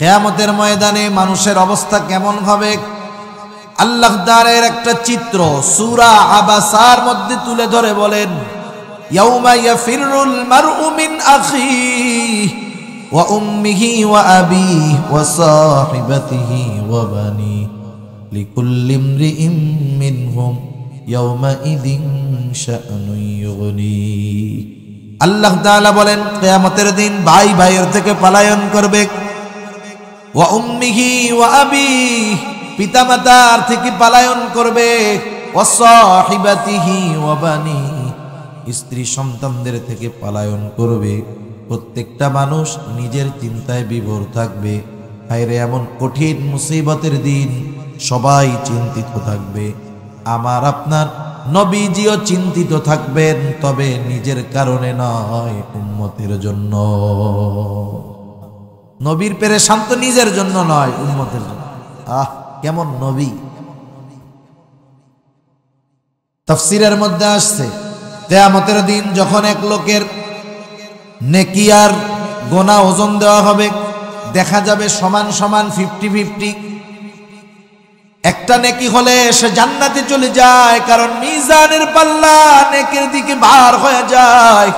কিয়ামতের ময়দানে মানুষের অবস্থা কেমন হবে আল্লাহ তাআলার একটা চিত্র সূরা আবাসার মধ্যে তুলে ধরে বলেন, ইয়াউমা ইয়াফিরুল মারউ মিন আখিহি ওয়া উম্মিহি ওয়া আবিহি ওয়া সাহিবাতিহি ওয়া বানিহি লিকুল্লি ইমরিইম মিনহুম ইয়াউমা ইযিন শাআনুন ইউগনি। আল্লাহ তাআলা বলেন, কিয়ামতের দিন ভাই ভাইয়ের থেকে পলায়ন করবে, ওয়া উম্মিহি ওয়া আবিহি পিতামাতার থেকে পলায়ন করবে, ওয়া সাহিবাতিহি ওয়া বানিহি স্ত্রী সন্তানদের থেকে পলায়ন করবে। প্রত্যেকটা মানুষ নিজের চিন্তায় বিভোর থাকবে। হায়রে এমন কঠিন মুসিবতের দিন, সবাই চিন্তিত থাকবে। আমার আপনার নবীজিও চিন্তিত থাকবেন, তবে নিজের কারণে নয়, উম্মতের জন্য। নবীর পেরেশান তো নিজের জন্য নয়, উম্মতের জন্য। কেমন নবী! তাফসীরের মধ্যে আসছে, কিয়ামতের দিন যখন এক লোকের নেকি আর গুনাহ ওজন দেওয়া হবে, দেখা যাবে সমান সমান 50-50। একটা নেকি হলে সে জান্নাতে চলে যায়, কারণ মিজানের পাল্লা নেকির দিকে ভার হয়ে যায়।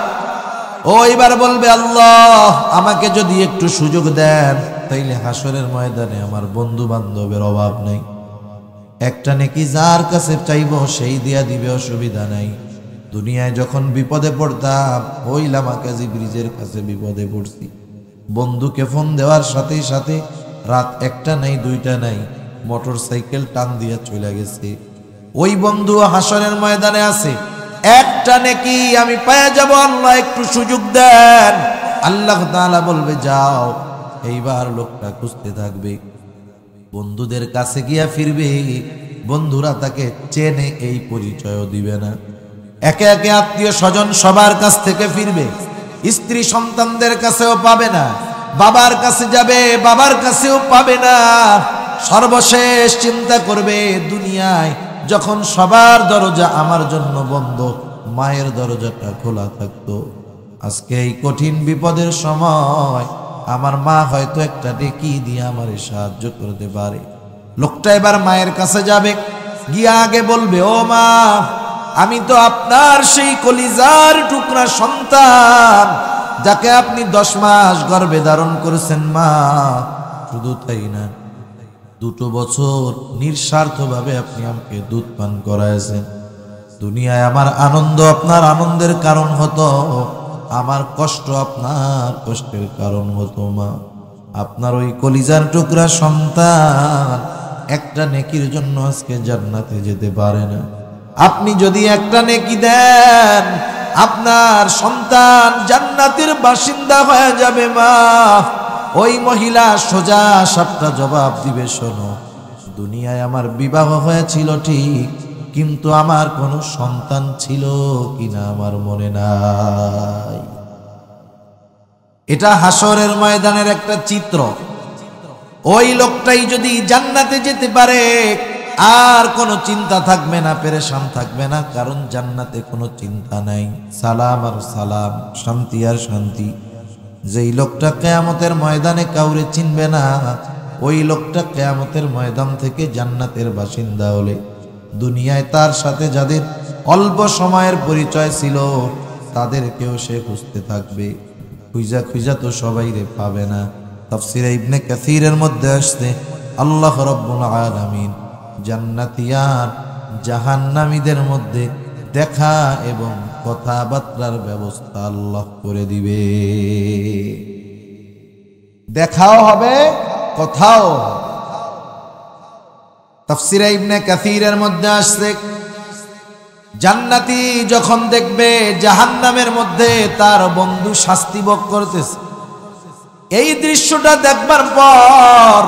ও এবার বলবে, আল্লাহ আমাকে যদি একটু সুযোগ দেন, তাইলে হাসরের ময়দানে আমার বন্ধু বান্ধবের অভাব নেই। একটা নেকি যার কাছে চাইবো সেই দিয়া দিবে, অসুবিধা নাই। দুনিয়ায় যখন বিপদে পড়তাম, ওই লামাকাজি ব্রিজের কাছে বিপদে পড়ছি, বন্ধুকে ফোন দেওয়ার সাথে সাথে রাত 1টা নাই 2টা নাই, মোটর সাইকেল টান দিয়া চলে গেছে। ওই বন্ধু হাসরের ময়দানে আছে, একটা নেকি আমি পাওয়া যাব, আল্লাহ একটু সুযোগ দেন। আল্লাহ তাআলা বলবে, যাও। এইবার লোকটা খুঁজতে থাকবে, বন্ধুদের কাছে গিয়া ফিরবে, বন্ধুরা তাকে চেনে এই পরিচয়ও দিবে না। একে একে আত্মীয় স্বজন সবার কাছ থেকে ফিরবে, স্ত্রী সন্তানদের কাছেও পাবে না, বাবার কাছে যাবে, বাবার কাছেও পাবে না। সর্বশেষ চিন্তা করবে, দুনিয়ায় যখন সবার দরজা আমার জন্য বন্ধ, মায়ের দরজাটা খোলা থাকতো। আজকে এই কঠিন বিপদের সময় আমার মা হয়তো একটা নেকি দিয়ে আমার সাহায্য করতে পারে। লোকটা এবার মায়ের কাছে যাবে, গিয়া আগে বলবে, ও মা, আমি তো আপনার সেই কলিজার টুকরা সন্তান, যাকে আপনি 10 মাস গর্ভে ধারণ করেছেন মা। শুধু তাই না, 2 বছর নিঃস্বার্থভাবে আপনি আমাকে দুধ পান করাইছেন। দুনিয়ায় আমার আনন্দ আপনার আনন্দের কারণ হতো, আমার কষ্ট আপনার কষ্টের কারণ হতো মা। আপনার ওই কলিজার টুকরা সন্তান একটা নেকির জন্য আজকে জান্নাতে যেতে পারে না। আপনি যদি একটা নেকি দেন, আপনার সন্তান জান্নাতের বাসিন্দা হয়ে যাবে মা। ওই মহিলা সোজা সাপটা জবাব দিবে, শোনো, দুনিয়ায় আমার বিবাহ হয়েছিল ঠিক, কিন্তু আমার কোনো সন্তান ছিল কিনা আমার মনে নাই। এটা হাসরের ময়দানের একটা চিত্র। ওই লোকটাই যদি জান্নাতে যেতে পারে, আর কোনো চিন্তা থাকবে না, পেরেশান থাকবে না, কারণ জান্নাতে কোনো চিন্তা নাই, সালাম আর সালাম, শান্তি আর শান্তি। যেই লোকটা কিয়ামতের ময়দানে কাউরে চিনবে না, ওই লোকটা কিয়ামতের ময়দান থেকে জান্নাতের বাসিন্দা হলে দুনিয়ায় তার সাথে যাদের অল্প সময়ের পরিচয় ছিল, তাদেরকেও সে খুঁজতে থাকবে। খুঁজা খুঁজা তো সবাই রে পাবে না। তাফসীরে ইবনে কাসীরের মধ্যে আসছে, আল্লাহ রাব্বুল আলামিন জান্নাতি আর জাহান্নামীদের মধ্যে দেখা এবং কথাবার্তার ব্যবস্থা আল্লাহ করে দিবে। দেখাও হবে, কথাও। তাফসীরে ইবনে কাসীরের মধ্যে আসছে, জান্নাতি যখন দেখবে জাহান্নামের মধ্যে তার বন্ধু শাস্তি ভোগ করতেছে, এই দৃশ্যটা দেখবার পর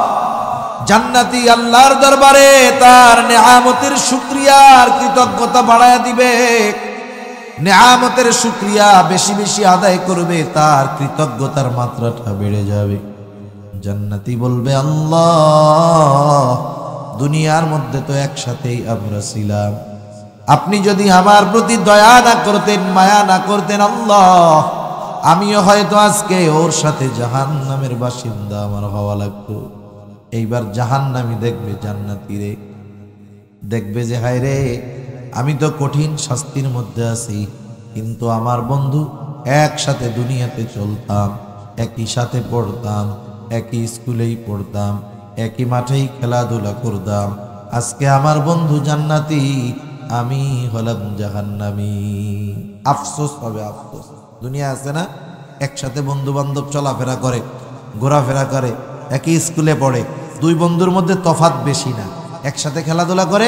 জান্নাতি আল্লাহর দরবারে তার নেয়ামতের শুকরিয়া আর কৃতজ্ঞতা বাড়ায়া দিবে। নেয়ামতের শুকরিয়া বেশি বেশি আদায় করবে, তার কৃতজ্ঞতার মাত্রাটা বেড়ে যাবে। জান্নাতি বলবে, আল্লাহ, দুনিয়ার মধ্যে তো একসাথেই আমরা ছিলাম, আপনি যদি আমার প্রতি দয়া না করতেন, মায়া না করতেন, আল্লাহ, আমিও হয়তো আজকে ওর সাথে জাহান্নামের বাসিন্দা আমার হওয়া লাগতো। এইবার জাহান্নামী দেখবে জান্নাতীরে, দেখবে যে হায় রে, আমি তো কঠিন শাস্তির মধ্যে আছি, কিন্তু আমার বন্ধু একসাথে দুনিয়াতে চলতাম, একই সাথে পড়তাম, একই স্কুলেই পড়তাম, একই মাঠেই খেলাধুলা করতাম, আজকে আমার বন্ধু জান্নাতি, আমি হলাম জাহান্নামী। আফসোস হবে, আফসোস। দুনিয়া আছে না, একসাথে বন্ধু বান্ধব চলাফেরা করে, ঘোরাফেরা করে, একই স্কুলে পড়ে, দুই বন্ধুর মধ্যে তফাৎ বেশি না, একসাথে খেলাধুলা করে,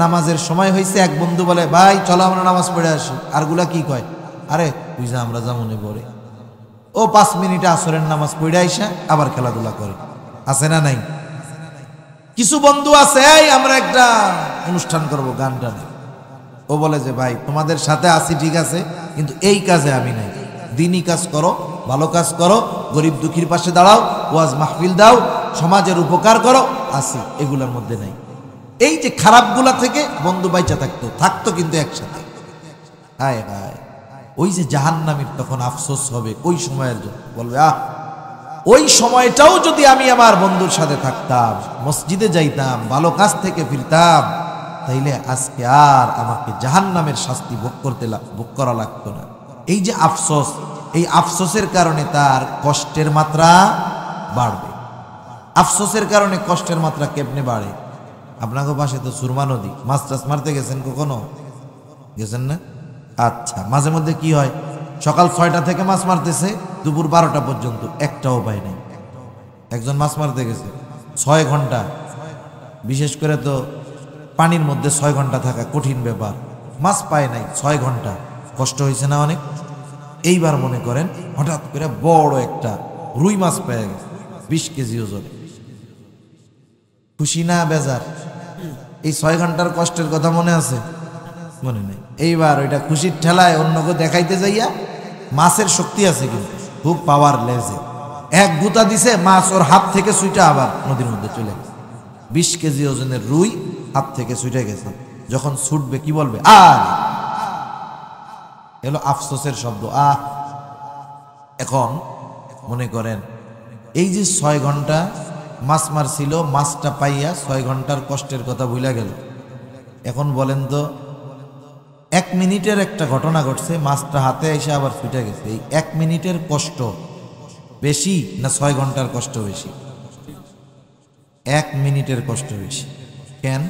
নামাজের সময় হয়েছে, এক বন্ধু বলে ভাই চলো আমরা নামাজ পড়ে আসি, আরগুলা কি কয়, আরে তুই যা, আমরা যেমনই পড়ে। ও 5 মিনিটে আসরের নামাজ পড়ে আইসা আবার খেলাধুলা করে। আছে না নাই? কিছু বন্ধু আছে, এই আমরা একটা অনুষ্ঠান করব, গান টান, ও বলে যে ভাই তোমাদের সাথে আছি ঠিক আছে, কিন্তু এই কাজে আমি নাই, দিনই কাজ করো, ভালো কাজ করো, গরিব দুঃখীর পাশে দাঁড়াও, ওয়াজ মাহফিল দাও, সমাজের উপকার করো, আসি, এগুলোর মধ্যে নাই। এই যে খারাপগুলা থেকে বন্ধু বাইচা থাকতো কিন্তু একসাথে। হায় হায়, ওই যে জাহান্নামীর তখন আফসোস হবে ওই সময়ের জন্য, বলবে আহ, ওই সময়টাও যদি আমি আমার বন্ধুর সাথে থাকতাম, মসজিদে যাইতাম, ভালো কাজ থেকে ফিরতাম, তাইলে আজকে আর আমাকে জাহান্নামের শাস্তি ভোগ করা লাগতো না। এই যে আফসোস, এই আফসোসের কারণে তার কষ্টের মাত্রা বাড়বে। আফসোসের কারণে কষ্টের মাত্রা কেমনে বাড়ে? আপনাকে পাশে তো সুরমা নদী, মাছ টাছ মারতে গেছেন কখনো? গেছেন না? আচ্ছা, মাঝে মধ্যে কি হয়, সকাল 6টা থেকে মাছ মারতেছে, দুপুর 12টা পর্যন্ত একটাও পায় নাই। একজন মাছ মারতে গেছে 6 ঘন্টা, বিশেষ করে তো পানির মধ্যে 6 ঘন্টা থাকা কঠিন ব্যাপার, মাছ পায় নাই 6 ঘন্টা, কষ্ট হয়েছে না অনেক? এইবার মনে করেন হঠাৎ করে বড় একটা রুই মাছ পেয়ে গেছে, 20 কেজি ওজনে। খুশি না বেজার? এই 6 ঘন্টার কষ্টের কথা মনে আছে? মনে নেই। এইবার ওইটা খুশির ঠেলায় অন্যকে দেখাইতে যাইয়া, মাছের শক্তি আছে কিন্তু খুব পাওয়ার লেজে, এক গুতা দিছে, মাছ ওর হাত থেকে ছুটে আবার নদীর মধ্যে চলে গেছে। 20 কেজি ওজনের রুই হাত থেকে ছুটে গেছে, যখন ছুটবে কি বলবে? আর এলো আফসোসের শব্দ, আহ। এখন মনে করেন এই যে 6 ঘন্টা মাছ মারছিল, মাছটা পাইয়া 6 ঘন্টার কষ্টের কথা ভুলে গেল। এখন বলেন তো, 1 মিনিটের একটা ঘটনা ঘটছে, মাছটা হাতে এসে আবার ছুটে গেছে, এই 1 মিনিটের কষ্ট বেশি না 6 ঘন্টার কষ্ট বেশি? 1 মিনিটের কষ্ট বেশি। কেন?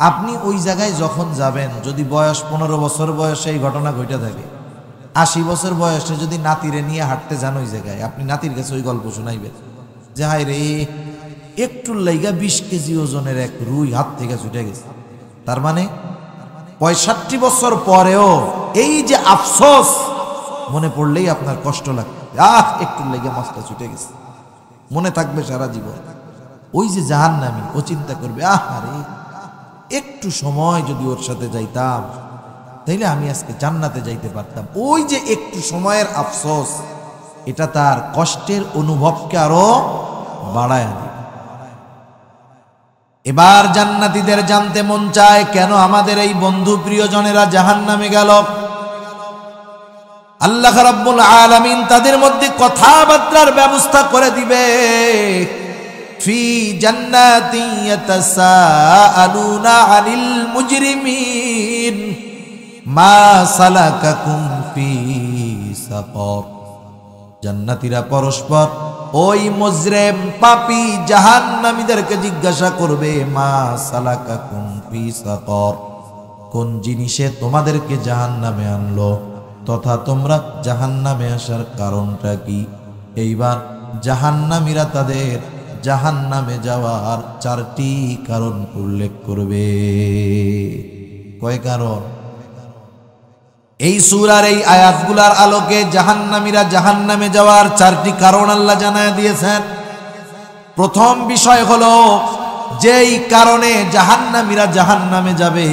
আপনি ওই জায়গায় যখন যাবেন, যদি বয়স 15 বছর বয়সে এই ঘটনা ঘটে থাকে, 80 বছর বয়সে যদি নাতিরে নিয়ে হাঁটতে যান ওই জায়গায়, আপনি নাতির কাছে ওই গল্প শোনাইবেন যে হায় রে, একটুর লাইগা 20 কেজি ওজনের এক রুই হাত থেকে ছুটে গেছে। তার মানে 65 বছর পরেও এই যে আফসোস মনে পড়লেই আপনার কষ্ট লাগবে, আহ একটুর লাইগা মাছটা ছুটে গেছে, মনে থাকবে সারা জীবন। ওই যে জাহান্নামী, ও চিন্তা করবে আহ আরে, একটু সময় যদি ওর সাথে যাইতাম, তাইলে আমি আজকে জান্নাতে যাইতে পারতাম। ওই যে একটু সময়ের আফসোস, এটা তার কষ্টের অনুভবকে আরো বাড়ায় দিবে। এবার জান্নাতীদের জানতে মন চায়, কেন আমাদের এই বন্ধু প্রিয়জনেরা জাহান্নামে গেল? আল্লাহ রাব্বুল আলামিন তাদের মধ্যে কথাবার্তার ব্যবস্থা করে দিবে। ফি জান্নাতিন ইয়াতাসাআলুনা আনিল মুজরিমিন মা সালাকাকুম ফি সাকর। জান্নাতীরা পরস্পর ওই মুজরিম পাপী জাহান্নামীদেরকে জিজ্ঞাসা করবে, মা সালাকাকুম ফি সাকর, কোন জিনিসে তোমাদেরকে জাহান্নামে আনলো, তথা তোমরা জাহান্নামে আসার কারণটা কি? এইবার জাহান্নামীরা তাদের জাহান্নামে যাওয়ার 4টি কারণ উল্লেখ করবে। কয় কারণ? এই সূরার এই আয়াতগুলার আলোকে জাহান্নামীরা জাহান্নামে যাওয়ার 4টি কারণ আল্লাহ জানায় দিয়েছেন। প্রথম বিষয় হলো, যেই কারণে জাহান্নামীরা জাহান্নামে যাবে,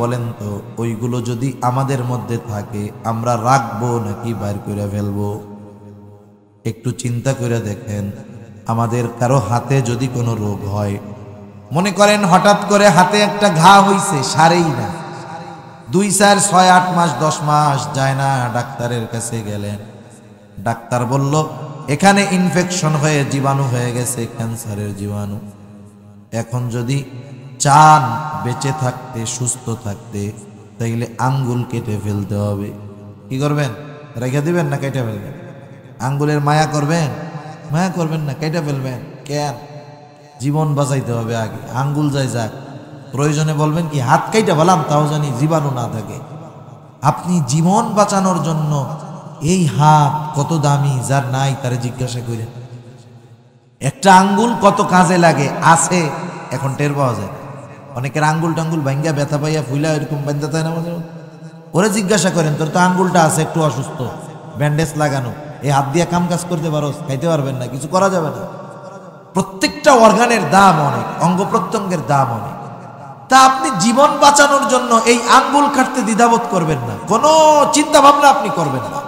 বলেন তো ওইগুলো যদি আমাদের মধ্যে থাকে, আমরা রাখবো নাকি বাইর করে ফেলবো? একটু চিন্তা করে দেখেন, আমাদের কারো হাতে যদি কোনো রোগ হয়, মনে করেন হঠাৎ করে হাতে একটা ঘা হইছে, সারেই না, 2, 4, 6, 8 মাস 10 মাস যায় না, ডাক্তারের কাছে গেলেন, ডাক্তার বলল এখানে ইনফেকশন হয়ে জীবাণু হয়ে গেছে, ক্যান্সারের জীবাণু। এখন যদি চান বেঁচে থাকতে, সুস্থ থাকতে, তাইলে আঙ্গুল কেটে ফেলতে হবে। কি করবেন? রেখে দিবেন না কেটে ফেলবেন? আঙ্গুলের মায়া করবেন? মায়া করবেন না, কেটে ফেলবেন। কেন? জীবন বাঁচাইতে হবে আগে। আঙ্গুল যাই যাক, প্রয়োজনে বলবেন কি হাত কাইটা বললাম, তাও জানি জীবাণু না থাকে। আপনি জীবন বাঁচানোর জন্য এই হাত কত দামি, যার নাই তারে জিজ্ঞাসা করেন। একটা আঙ্গুল কত কাজে লাগে আছে, এখন টের পাওয়া যায়। অনেকের আঙ্গুল টাঙ্গুল ভাঙ্গা ব্যথা পাইয়া ফুইলা এরকম বান্ধা থাকে না, ওরে জিজ্ঞাসা করেন তোর তো আঙ্গুলটা আছে একটু অসুস্থ, ব্যান্ডেজ লাগানো, এই হাত দিয়ে কাম কাজ করতে পারো? খাইতে পারবেন না, কিছু করা যাবে না। প্রত্যেকটা অর্গানের দাম অনেক, অঙ্গ প্রত্যঙ্গের দাম অনেক। তা আপনি জীবন বাঁচানোর জন্য এই আঙ্গুল কাটতে দ্বিধাবোধ করবেন না, কোনো চিন্তা ভাবনা আপনি করবেন না,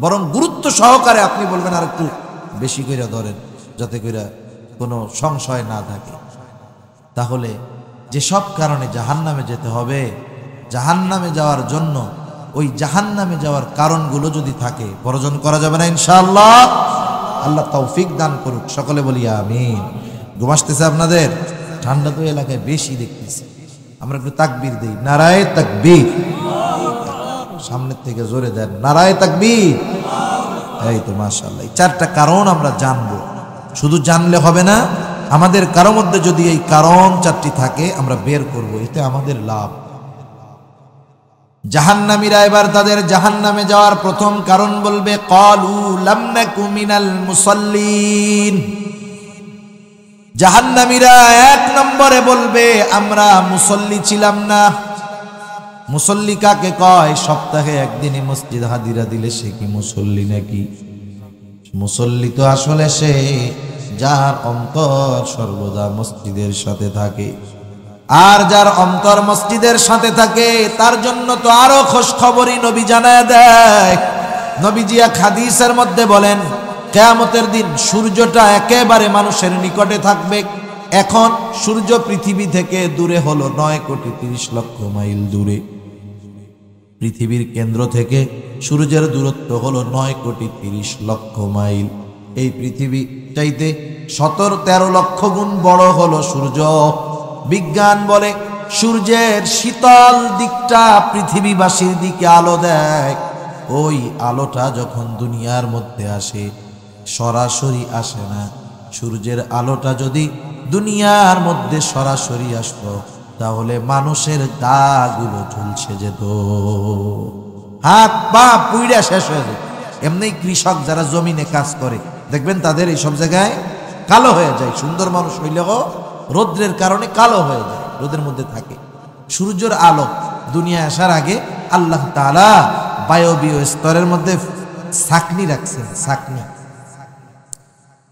বরং গুরুত্ব সহকারে আপনি বলবেন আর একটু বেশি করে ধরেন, যাতে করে কোনো সংশয় না থাকে। তাহলে যেসব কারণে জাহান্নামে যেতে হবে, জাহান্নামে যাওয়ার জন্য ওই জাহান্নামে যাওয়ার কারণগুলো যদি থাকে, বর্জন করা যাবে না ইনশাআল্লাহ। আল্লাহ তৌফিক দান করুক, সকলে বলি আমিন। ঘুম আসতেছে আপনাদের? ঠান্ডা তো এলাকায় বেশি দেখতেছি। আমরা একটু তাকবীর দেই, নারায়ে তাকবীর। সামনের থেকে জোরে দেন, নারায়ে তাকবীর। এই তো মাশাআল্লাহ। এই চারটা কারণ আমরা জানবো, শুধু জানলে হবে না, আমাদের কারো মধ্যে যদি এই কারণ চারটি থাকে আমরা বের করব, এতে আমাদের লাভ। জাহান্নামীরা এবার তাদের জাহান্নামে যাওয়ার প্রথম কারণ বলবে ক্বালু লাম নাকু মিনাল মুসাল্লিন। জাহান্নামীরা এক নম্বরে বলবে আমরা মুসল্লি ছিলাম না। মুসল্লি কাকে কয়? সপ্তাহে একদিনই মসজিদ হাজিরা দিলে সে কি মুসল্লি নাকি? মুসল্লি তো আসলে সে যার অন্তর সর্বদা মসজিদের সাথে থাকে। আর যার অন্তর মসজিদের সাথে থাকে তার জন্য তো আরো খোঁজ খবরই নবী জানায় দেয়। নবীজি এক হাদিসের মধ্যে বলেন, কিয়ামতের দিন সূর্যটা একেবারে মানুষের নিকটে থাকবে। এখন সূর্য পৃথিবী থেকে দূরে হলো 9,30,00,000 মাইল দূরে। পৃথিবীর কেন্দ্র থেকে সূর্যের দূরত্ব হলো 9,30,00,000 মাইল। এই পৃথিবী চাইতে 17-13 লক্ষ গুণ বড় হলো সূর্য। বিজ্ঞান বলে সূর্যের শীতল দিকটা পৃথিবীবাসীর দিকে আলো দেয়। ওই আলোটা যখন দুনিয়ার মধ্যে আসে সরাসরি আসে না। সূর্যের আলোটা যদি দুনিয়ার মধ্যে সরাসরি আসতো তাহলে মানুষের দাগুলো ঝুলসে যেত, হাত পা পুইড়া শেষ হয়ে যেত। এমনি কৃষক যারা জমিনে কাজ করে দেখবেন তাদের এই সব জায়গায় কালো হয়ে যায়। সুন্দর মানুষ হইলেও রৌদ্রের কারণে কালো হয়ে যায়, রোদের মধ্যে থাকে। সূর্যের আলো দুনিয়ায় আসার আগে আল্লাহ তাআলা বায়বীয় স্তরের মধ্যে ছাকনি রাখছেন। ছাকনি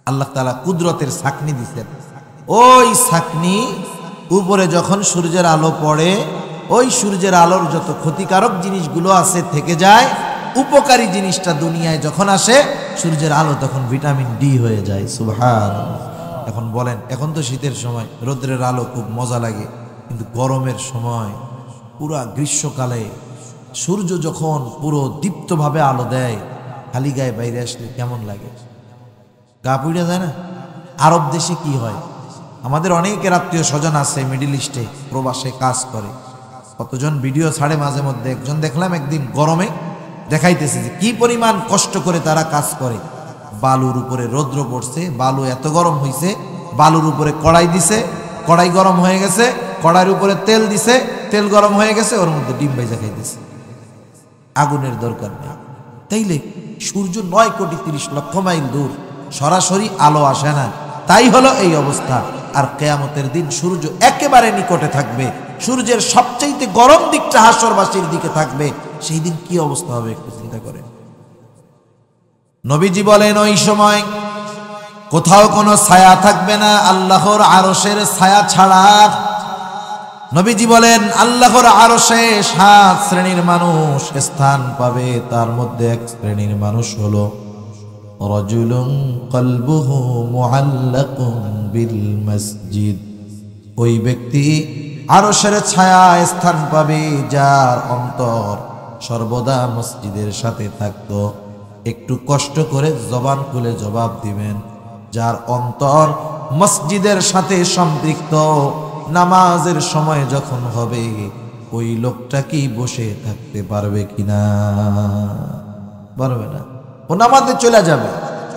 আল্লাহ তাআলা কুদরতের ছাকনি দিচ্ছেন। ওই ছাকনি উপরে যখন সূর্যের আলো পড়ে, ওই সূর্যের আলোর যত ক্ষতিকারক জিনিসগুলো আছে থেকে যায়। উপকারী জিনিসটা দুনিয়ায় যখন আসে সূর্যের আলো তখন ভিটামিন ডি হয়ে যায়। সুবহানাল্লাহ। এখন বলেন, এখন তো শীতের সময় রৌদ্রের আলো খুব মজা লাগে, কিন্তু গরমের সময় পুরা গ্রীষ্মকালে সূর্য যখন পুরো দীপ্তভাবে আলো দেয়, খালি গায়ে বাইরে আসলে কেমন লাগে? গা পুড়ে যায় না? আরব দেশে কি হয়, আমাদের অনেকের আত্মীয় স্বজন আছে মিডিল ইস্টে প্রবাসে কাজ করে। কতজন ভিডিও ছাড়ে মাঝে মধ্যে। একজন দেখলাম একদিন গরমে দেখাইতেছে যে কি পরিমাণ কষ্ট করে তারা কাজ করে। বালুর উপরে রৌদ্র পড়ছে, বালু এত গরম হয়েছে, বালুর উপরে কড়াই দিছে, কড়াই গরম হয়ে গেছে, কড়াইয়ের উপরে তেল দিছে, তেল গরম হয়ে গেছে, ওর মধ্যে ডিম ভাইজা খাইতেছে। আগুনের দরকার নেই। তাইলে সূর্য 9,30,00,000 মাইল দূর, সরাসরি আলো আসে না, তাই হলো এই অবস্থা। আর কিয়ামতের দিন সূর্য একেবারে নিকটে থাকবে, সূর্যের সবচাইতে গরম দিকটা হাসরবাসীর দিকে থাকবে। সেই দিন কি অবস্থা হবে একটু চিন্তা করেন। নবীজি বলেন ওই সময় কোথাও কোনো ছায়া থাকবে না আল্লাহর আরশের ছায়া ছাড়া। নবীজি বলেন আল্লাহর আরশে 7 শ্রেণীর মানুষ স্থান পাবে। তার মধ্যে এক শ্রেণীর মানুষ হলো রাজুলুন কলবুহু মুআল্লাকুন বিল মসজিদ। ওই ব্যক্তি আরশের ছায়া স্থান পাবে যার অন্তর সর্বদা মসজিদের সাথে থাকতো। একটু কষ্ট করে জবান খুলে জবাব দিবেন। যার অন্তর মসজিদের সাথে সম্পৃক্ত, নামাজের সময় যখন হবে ওই লোকটা কি বসে থাকতে পারবে কিনা? পারবে না। ও নামাজে চলে যাবে,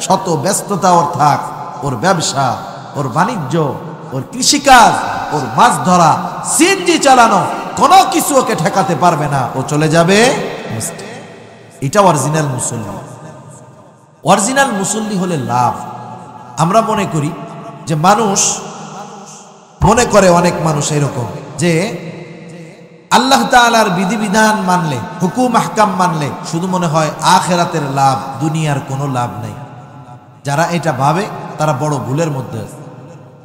শত ব্যস্ততা ওর থাক, ওর ব্যবসা, ওর বাণিজ্য, ওর কৃষিকাজ, ওর মাছ ধরা, সিএনজি চালানো, কোনো কিছু ওকে ঠেকাতে পারবে না। ও চলে যাবে। এটা অরিজিনাল মুসল্লি। অরিজিনাল মুসল্লি হলে লাভ। আমরা মনে করি যে মানুষ মনে করে, অনেক মানুষ এরকম যে আল্লাহ তাআলার বিধিবিধান মানলে, হুকুম আহকাম মানলে শুধু মনে হয় আখিরাতের লাভ, দুনিয়ার কোনো লাভ নেই। যারা এটা ভাবে তারা বড় ভুলের মধ্যে আছে।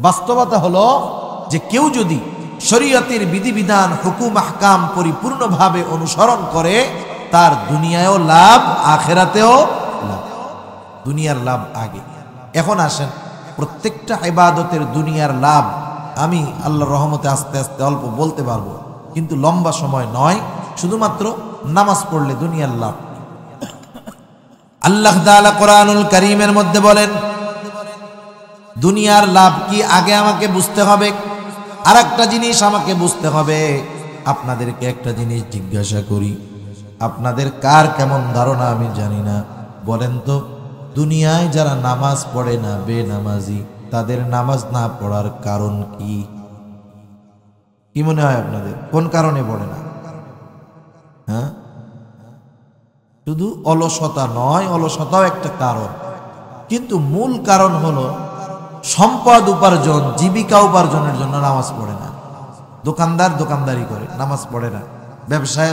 বাস্তবতা হলো যে কেউ যদি শরীয়তের বিধিবিধান, হুকুম আহকাম পরিপূর্ণভাবে অনুসরণ করে, তার দুনিয়ায়ও লাভ, আখিরাতেও লাভ। দুনিয়ার লাভ আগে। এখন আসেন, প্রত্যেকটা ইবাদতের দুনিয়ার লাভ আমি আল্লাহর রহমতে আস্তে আস্তে অল্প বলতে পারবো, কিন্তু লম্বা সময় নয়। শুধুমাত্র নামাজ পড়লে দুনিয়ার লাভ। আল্লাহ তাআলা কোরআনুল কারীমের মধ্যে বলেন, দুনিয়ার লাভ কি আগে আমাকে বুঝতে হবে। আর একটা জিনিস আমাকে বুঝতে হবে। আপনাদেরকে একটা জিনিস জিজ্ঞাসা করি, আপনাদের কার কেমন ধারণা আমি জানি না, বলেন তো, দুনিয়ায় যারা নামাজ পড়ে না, বেনামাজি, তাদের নামাজ না পড়ার কারণ কি? কি মনে হয় আপনাদের? কোন কারণে পড়ে না? হ্যাঁ, শুধু অলসতা নয়, অলসতাও একটা কারণ, কিন্তু মূল কারণ হলো সম্পদ উপার্জন, জীবিকা উপার্জনের জন্য নামাজ পড়ে না। দোকানদার দোকানদারি করে, নামাজ পড়ে না।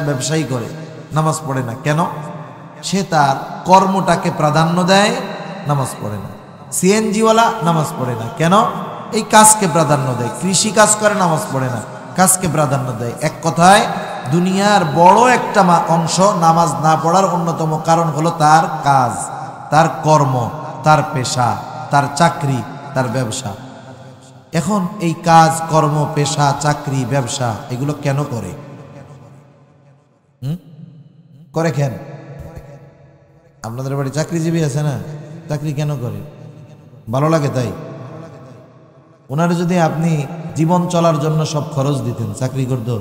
ব্যবসায়ী করে, নামাজ পড়ে না। কেন? সে তার কর্মটাকে প্রাধান্য দেয়, নামাজ পড়ে না। সিএনজিওয়ালা নামাজ পড়ে না। কেন? এই কাজকে প্রাধান্য দেয়। কৃষি কাজ করে, নামাজ পড়ে না, কাজকে প্রাধান্য দেয়। এক কথায় দুনিয়ার বড় একটা অংশ নামাজ না পড়ার অন্যতম কারণ হলো তার কাজ, তার কর্ম, তার পেশা, তার চাকরি, তার ব্যবসা। এখন এই কাজ, কর্ম, পেশা, চাকরি, ব্যবসা এগুলো কেন করে? করে কেন? আপনাদের বাড়ি চাকরিজীবী আছে না? চাকরি কেন করে? ভালো লাগে তাই? ওনারা যদি আপনি জীবন চলার জন্য সব খরচ দিতেন, চাকরি করতো,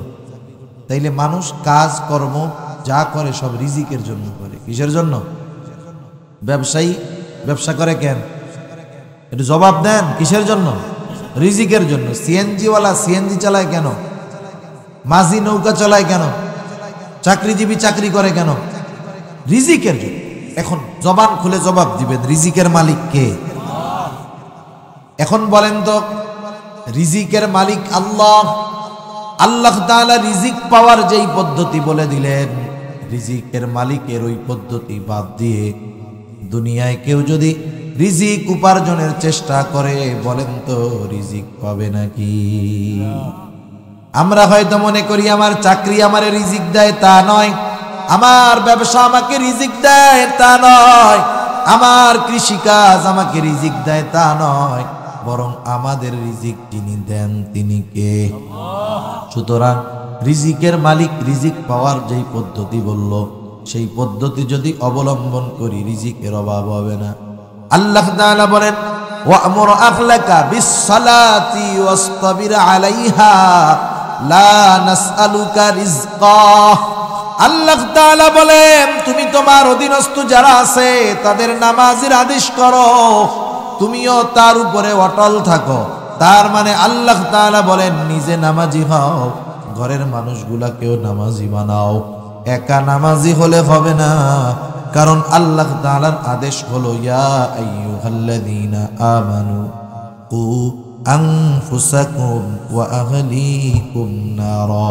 তাইলে মানুষ কাজ কর্ম যা করে সব রিজিকের জন্য করে। কিসের জন্য? ব্যবসায়ী ব্যবসা করে কেন? একটু জবাব দেন। কিসের জন্য? রিজিকের জন্য। সিএনজিওয়ালা সিএনজি চালায় কেন? মাঝি নৌকা চালায় কেন? চাকরিজীবী চাকরি করে কেন? রিজিকের জন্য। এখন জবান খুলে জবাব দিবেন, রিজিকের মালিক কে? এখন বলেন তো, রিজিকের মালিক আল্লাহ। আল্লাহ তাআলা রিজিক পাওয়ার যেই পদ্ধতি বলে দিলেন, রিজিকের মালিকের ওই পদ্ধতি বাদ দিয়ে দুনিয়ায় কেউ যদি রিজিক উপার্জনের চেষ্টা করে, বলেন তো রিজিক পাবে নাকি? আমরা হয়তো মনে করি আমার চাকরি আমারে রিজিক দেয়, তা নয়। আমার ব্যবসা আমাকে রিজিক দেয়, তা নয়। আমার কৃষিকাজ আমাকে রিজিক দেয়, তা নয়। বরং আমাদের রিজিক যিনি দেন তিনি কে? সুতরাং রিজিকের মালিক রিজিক পাওয়ার যেই পদ্ধতি বলল, সেই পদ্ধতি যদি অবলম্বন করি, রিজিকের অভাব হবে না। আল্লাহ তাআলা বলেন, ওয়া'মুর আহলাকা বিস-সালাতি ওয়াসতাবির আলাইহা লা নাসআলুকা রিজকা। আল্লাহ তাআলা বলেন, তুমি তোমার অধীনস্থ যারা আছে তাদের নামাজের আদেশ করো, তুমিও তার উপরে অটল থাকো। তার মানে আল্লাহ তাআলা বলেন, নিজে নামাজি হও, ঘরের মানুষগুলাকেও নামাজি বানাও। একা নামাজি হলে হবে না, কারণ আল্লাহ তাআলার আদেশ হলো, ইয়া আইয়ুহাল্লাযীনা আমানু কু আনফুসাকুম ওয়া আহলিকুম নারা।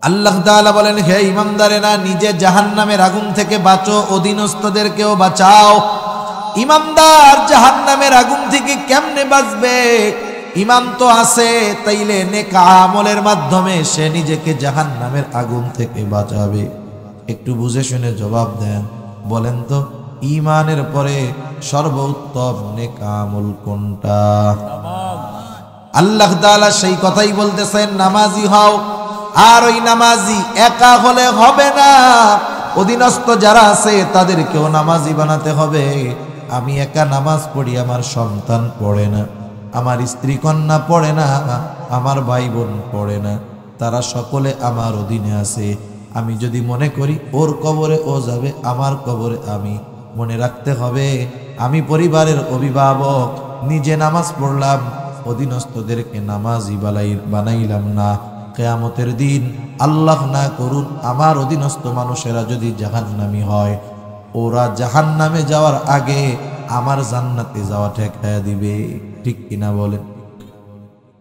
আল্লাহ তাআলা বলেন, হে ঈমানদারেরা, নিজে জাহান্নামের আগুন থেকে বাঁচো, অধীনস্থদেরকেও বাঁচাও। ঈমানদার জাহান্নামের আগুন থেকে কেমনে বাঁচবে? ঈমান তো আছে, তাইলে নেক আমলের মাধ্যমে সে নিজেকে জাহান্নামের আগুন থেকে বাঁচাবে। একটু বুঝে শুনে জবাব দেন, বলেন তো ঈমানের পরে সর্বোত্তম নেক আমল কোনটা? আল্লাহ তাআলা সেই কথাই বলতেছেন, নামাজি হও। আর ওই নামাজি একা হলে হবে না, অধীনস্থ যারা আছে তাদেরকেও নামাজি বানাতে হবে। আমি একা নামাজ পড়ি, আমার সন্তান পড়ে না, আমার স্ত্রী কন্যা পড়ে না, আমার ভাই বোন পড়ে না, তারা সকলে আমার অধীনে আছে। আমি যদি মনে করি ওর কবরে ও যাবে, আমার কবরে আমি, মনে রাখতে হবে আমি পরিবারের অভিভাবক, নিজে নামাজ পড়লাম, অধীনস্থদেরকে নামাজি বানাইলাম না। কিয়ামতের দিন আল্লাহ না করুন আমার অধীনস্থ মানুষেরা যদি জাহান্নামী হয়, ওরা জাহান্নামে যাওয়ার আগে আমার জান্নাতে যাওয়া ঠেকায়া দিবে। ঠিক কিনা বলেন?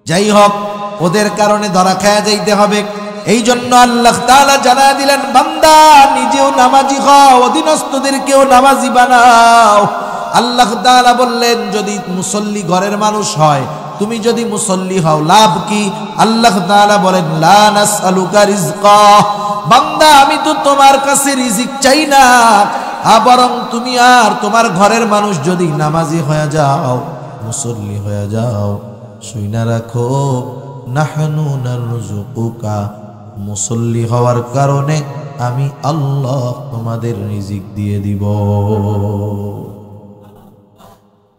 যাই হোক, ওদের কারণে ধরা খায়া যাইতে হবে। এই জন্য আল্লাহ তাআলা জানায়া দিলেন, বান্দা নিজেও নামাজি হও, অধীনস্থদেরকেও নামাজি বানাও। আল্লাহ তাআলা বললেন, যদি মুসল্লি ঘরের মানুষ হয়, তুমি যদি মুসল্লি হও লাভ কি? আল্লাহ তাআলা বলেন, লা নাসআলুকা রিজকা, বান্দা আমি তো তোমার কাছে রিজিক চাই না, বরং তুমি আর তোমার ঘরের মানুষ যদি নামাজি হয়ে যাও, মুসল্লি হয়ে যাও, শুইনা রাখো, নাহনু নারযুকুকা, মুসল্লি হওয়ার কারণে আমি আল্লাহ তোমাদের রিজিক দিয়ে দিব।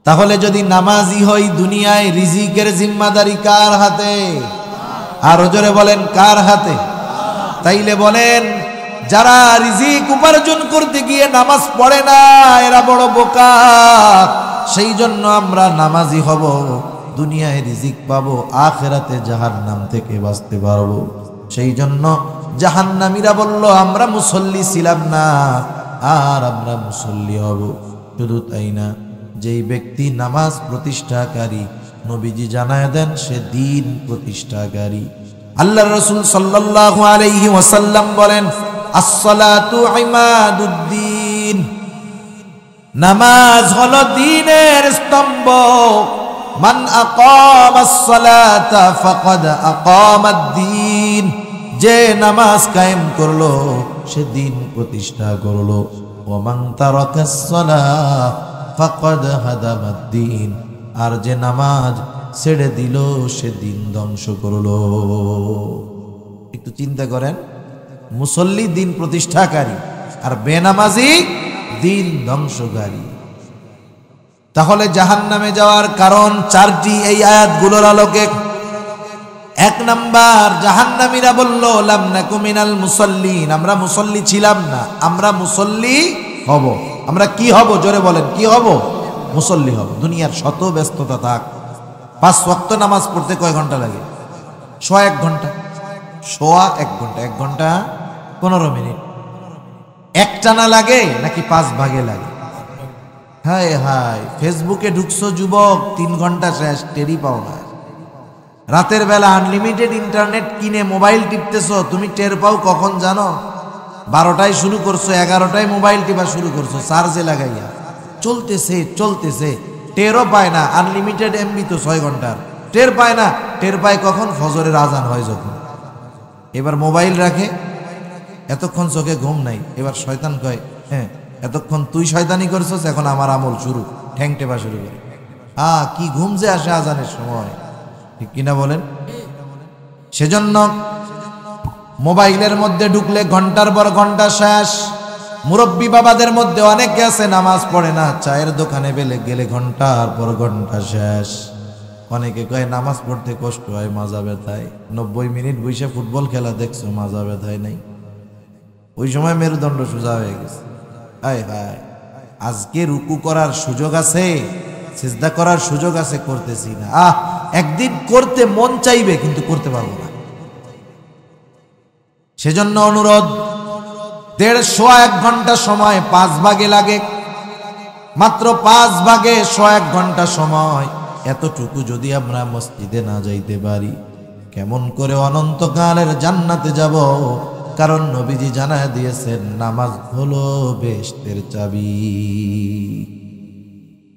তাহলে যদি নামাজি হই, দুনিয়ায় রিজিকের জিম্মাদারি কার হাতে? আরো জোরে বলেন, কার হাতে? তাইলে বলেন, যারা রিজিক উপার্জন করতে গিয়ে নামাজ পড়ে না এরা বড় বোকা। সেই জন্য আমরা নামাজি হব, দুনিয়ায় রিজিক পাবো, আখিরাতে জাহান্নাম থেকে বাঁচতে পারবো। সেই জন্য জাহান্নামীরা বলল, আমরা মুসল্লি ছিলাম না, আর আমরা মুসল্লি হব। শুধু তাই না, যেই ব্যক্তি নামাজ প্রতিষ্ঠাকারী, নবীজি জানায় দেন সে দ্বীন প্রতিষ্ঠাকারী। আল্লাহর রাসূল সাল্লাল্লাহু আলাইহি ওয়াসাল্লাম বলেন, আসসালাতু ইমাদুদ্দিন, নামাজ হলো দ্বীনের স্তম্ভ। মান আকামাস সালাতা ফাকাদ আকামাদ্দীন, যে নামাজ কায়েম করলো সে দ্বীন প্রতিষ্ঠা করলো। ওয়া মান তারাকাস সালাহ ফাকাদ হাদামাদ্দীন, আর যে নামাজ ছেড়ে দিল সে দ্বীন ধ্বংস করলো। একটু চিন্তা করেন, মুসল্লি দ্বীন প্রতিষ্ঠাকারী আর বেনামাজি দ্বীন ধ্বংসকারী। তাহলে জাহান্নামে যাওয়ার কারণ চারটি এই আয়াতগুলোর আলোকে। এক নাম্বার, জাহান্নামীরা বলল, লাম নাকু মিনাল মুসাল্লিন, আমরা মুসল্লি ছিলাম না, আমরা মুসল্লি হব। আমরা কি হব? জোরে বলেন, কি হব? মুসল্লি হব। দুনিয়ার শত ব্যস্ততা থাক, 5 ওয়াক্ত নামাজ পড়তে কয় ঘন্টা লাগে? সোয়া 1 ঘন্টা, সোয়া 1 ঘন্টা, 1 ঘন্টা 15 মিনিট। একটানা লাগে নাকি 5 ভাগে লাগে? হায় হায়, ফেসবুকে ঢুকছো যুবক, 3 ঘন্টা শেষ, টেরি পাও না। রাতের বেলা আনলিমিটেড ইন্টারনেট কিনে মোবাইল টিপতেছো, তুমি টের পাও কখন জানো? 12টায় শুরু করছো, 11টায় মোবাইল টিপা শুরু করছো, চার্জে লাগাইয়া, চলতেছে চলতেছে, টেরও পায় না। আনলিমিটেড এমবি তো 6 ঘন্টার, টের পায় না। টের পায় কখন? ফজরের আজান হয় যখন। এবার মোবাইল রাখে, এতক্ষণ চোখে ঘুম নাই। এবার শয়তান কয়, হ্যাঁ এতক্ষণ তুই শয়তানি করছস, এখন আমার আমল শুরু, ঠ্যাং টেপা শুরু করে। কি ঘুম যে আসে আজানের সময়, ঠিক কিনা বলেন? সেজন্য মোবাইলের মধ্যে ঢুকলে ঘন্টার পর ঘন্টা শেষ। মুরব্বী বাবাদের মধ্যে অনেকে আছে নামাজ পড়ে না, চায়ের দোকানে গেলে ঘন্টার পর ঘন্টা শেষ। অনেকে কয় নামাজ পড়তে কষ্ট হয়, মাজা ব্যথায়। 90 মিনিট বসে ফুটবল খেলা দেখছো, মাজা ব্যথায় নাই? ওই সময় মেরুদণ্ড সোজা হয়ে গেছে। হায় হায়, আজকে রুকু করার সুযোগ আছে, সিজদা করার সুযোগ আছে, করতেছি না। একদিন করতে মন চাইবে, কিন্তু করতে পারবো না। সেজন্য অনুরোধ, 1.5 ঘন্টা সময় 5 ভাগে লাগে, মাত্র 5 ভাগে 1 ঘন্টা সময়। এতটুকু যদি আমরা মসজিদে না যাইতে পারি, কেমন করে অনন্তকালের জান্নাতে যাব? কারণ নবীজি জানায় দিয়েছেন, নামাজ হলো বেহেশতের চাবি।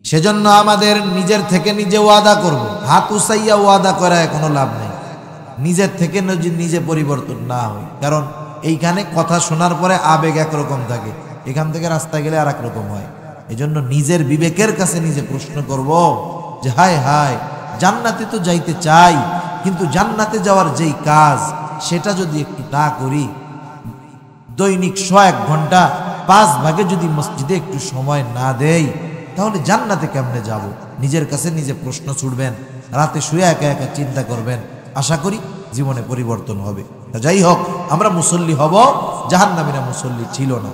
সেজন্য আমাদের নিজের থেকে নিজে ওয়াদা করব। হাত উসাইয়া ওয়াদা করা কোনো লাভ নেই, নিজের থেকে নিজে পরিবর্তন না হয়। কারণ এইখানে কথা শোনার পরে আবেগ একরকম থাকে, এখান থেকে রাস্তায় গেলে আর এক রকম হয়। এজন্য নিজের বিবেকের কাছে নিজে প্রশ্ন করব যে হায় হায়, জান্নাতে তো যাইতে চাই, কিন্তু জান্নাতে যাওয়ার যেই কাজ সেটা যদি একটু না করি, দৈনিক 101 ঘন্টা 5 ভাগে যদি মসজিদে একটু সময় না দেই তাহলে জান্নাতে কেমনে যাব? নিজের কাছে নিজে প্রশ্ন ছুড়বেন, রাতে শুয়ে একা একা চিন্তা করবেন। আশা করি জীবনে পরিবর্তন হবে। যাই হোক, আমরা মুসল্লি হব, জাহান্নামীরা মুসল্লি ছিল না।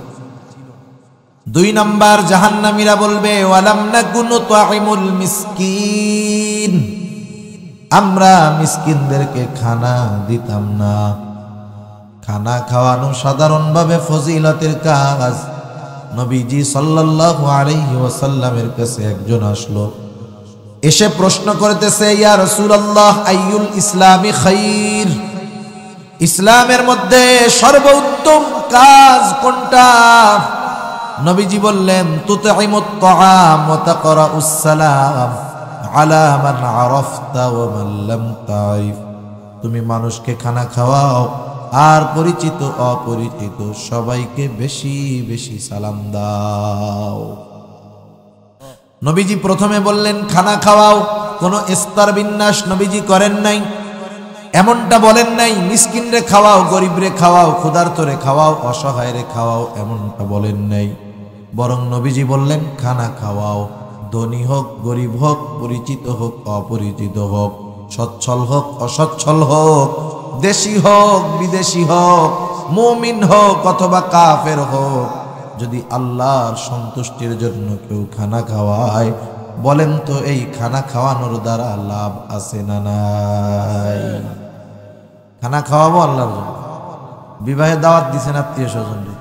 2 নাম্বার, জাহান্নামীরা বলবে ওয়ালাম নাকুনু তুইমুল মিসকিন, আমরা মিসকিনদেরকে খানা দিতাম না। খানা খাওয়ানো সাধারণভাবে ফজিলতের কাজ। নবীজি সাল্লাল্লাহু আলাইহি ওয়াসাল্লামের কাছে একজন আসলো, এসে প্রশ্ন করতেছে, ইয়া রাসূলুল্লাহ আইয়ুল ইসলামি খাইর, ইসলামের মধ্যে সর্বোত্তম কাজ কোনটা? নবীজি বললেন, তুতঈমুত তাআম ওয়া তাকরাউস সালাম আলা মান আরাফতা ওয়া মান লাম তারিফ, তুমি মানুষকে খানা খাওয়াও আর পরিচিত অপরিচিত সবাইকে বেশি বেশি সালাম দাও। নবীজি প্রথমে বললেন খানা খাওয়াও, কোনো স্তর বিন্যাস নবীজি করেন নাই, এমনটা বলেন নাই মিসকিনরে খাওয়াও, গরিবরে খাওয়াও, ক্ষুধার্তরে খাওয়াও, অসহায়রে খাওয়াও, এমনটা বলেন নাই। বরং নবীজি বললেন খানা খাওয়াও, ধনী হোক গরিব হোক, পরিচিত হোক অপরিচিত হোক, সচ্ছল হোক অসচ্ছল হোক, দেশি হোক বিদেশি হোক, মুমিন হোক অথবা কাফের হোক, যদি আল্লাহর সন্তুষ্টির জন্য কেউ খানা খাওয়ায়, বলেন তো এই খানা খাওয়ানোর দ্বারা লাভ আছে না নাই? খানা খাওয়াবো আল্লাহর জন্য। বিবাহে দাওয়াত দিছেন আত্মীয় স্বজনরে,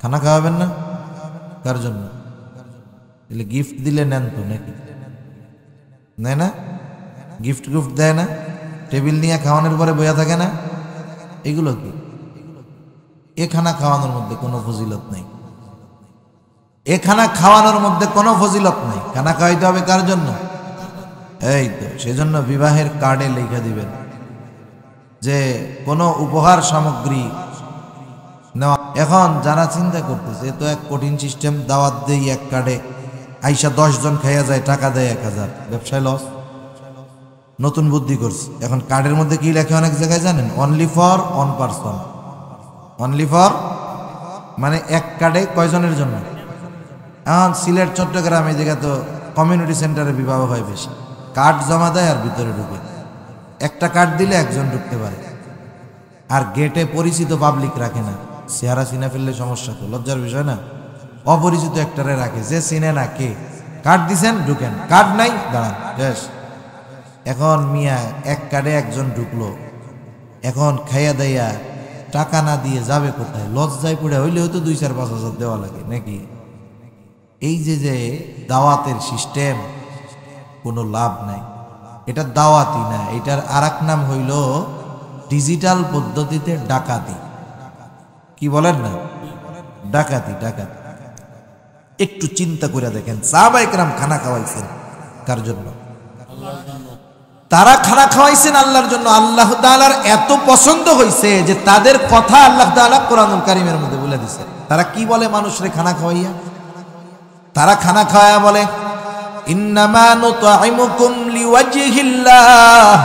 খানা খাওয়াবেন না? কার জন্য? গিফট দিলে নেন তো নাকি? নেয় না? গিফট গিফট দেয় না? টেবিল নিয়ে খাওয়ানোর পরে বইয়া থাকে না? এগুলো কি? এ খানা খাওয়ানোর মধ্যে কোনো ফজিলত নেই। এ খানা খাওয়ানোর মধ্যে কোনো ফজিলত নেই। খানা খাওয়াইতে হবে কার জন্য? এই তো সেজন্য বিবাহের কার্ডে লেখা দিবেন যে কোনো উপহার সামগ্রী নেওয়া। এখন যারা চিন্তা করতেছে, তো এক কঠিন সিস্টেম, দাওয়াত দেই এক কার্ডে, আইসা 10 জন খাইয়া যায়, টাকা দেয় 1000, ব্যবসায় লস। নতুন বুদ্ধি করছে, এখন কার্ডের মধ্যে কি লেখে অনেক জায়গায় জানেন? Only for one person. Only for মানে এক কার্ডে কয়জনের জন্য? এখন সিলেট চট্টগ্রাম এই জায়গায় তো কমিউনিটি সেন্টারে বিবাহ হয় বেশি, কার্ড জমা দেয় আর ভিতরে ঢুকে। একটা কার্ড দিলে একজন ঢুকতে পারে, আর গেটে পরিচিত পাবলিক রাখে না। চেহারা চিনে ফেললে সমস্যা, তো লজ্জার বিষয় না? অপরিচিত একটারে রাখে, যে চিনে না কে, কার্ড দিছেন ঢুকেন, কার্ড নাই দাঁড়ান, শেষ। এখন মিয়া এক কার্ডে একজন ঢুকলো, এখন খাইয়া দাইয়া টাকা না দিয়ে যাবে কোথায়? লজ্জায় পড়ে হইলেও তো 2-4-5 হাজার দেওয়া লাগে নাকি? এই যে যে দাওয়াতের সিস্টেম, কোনো লাভ নাই। এটা দাওয়াতি না, এটার আরেক নাম হইল ডিজিটাল পদ্ধতিতে ডাকাতি। কি বলেন না? ডাকাতি। ডাকাতি। একটু চিন্তা করে দেখেন, সাহাবায়ে কেরাম খানা খাওয়াইছেন কার জন্য? তারা খানা খাওয়াইছেন আল্লাহর জন্য। আল্লাহ তাআলার এত পছন্দ হয়েছে যে তাদের কথা আল্লাহ তাআলা কোরআনুল কারীমের মধ্যে বলে দিয়েছে। তারা কি বলে মানুষরে খানা খাওয়াইয়া? তারা খানা খাওয়াইয়া বলে, ইন্নামা নুতঈমুকুম লিওয়াজহিল্লাহ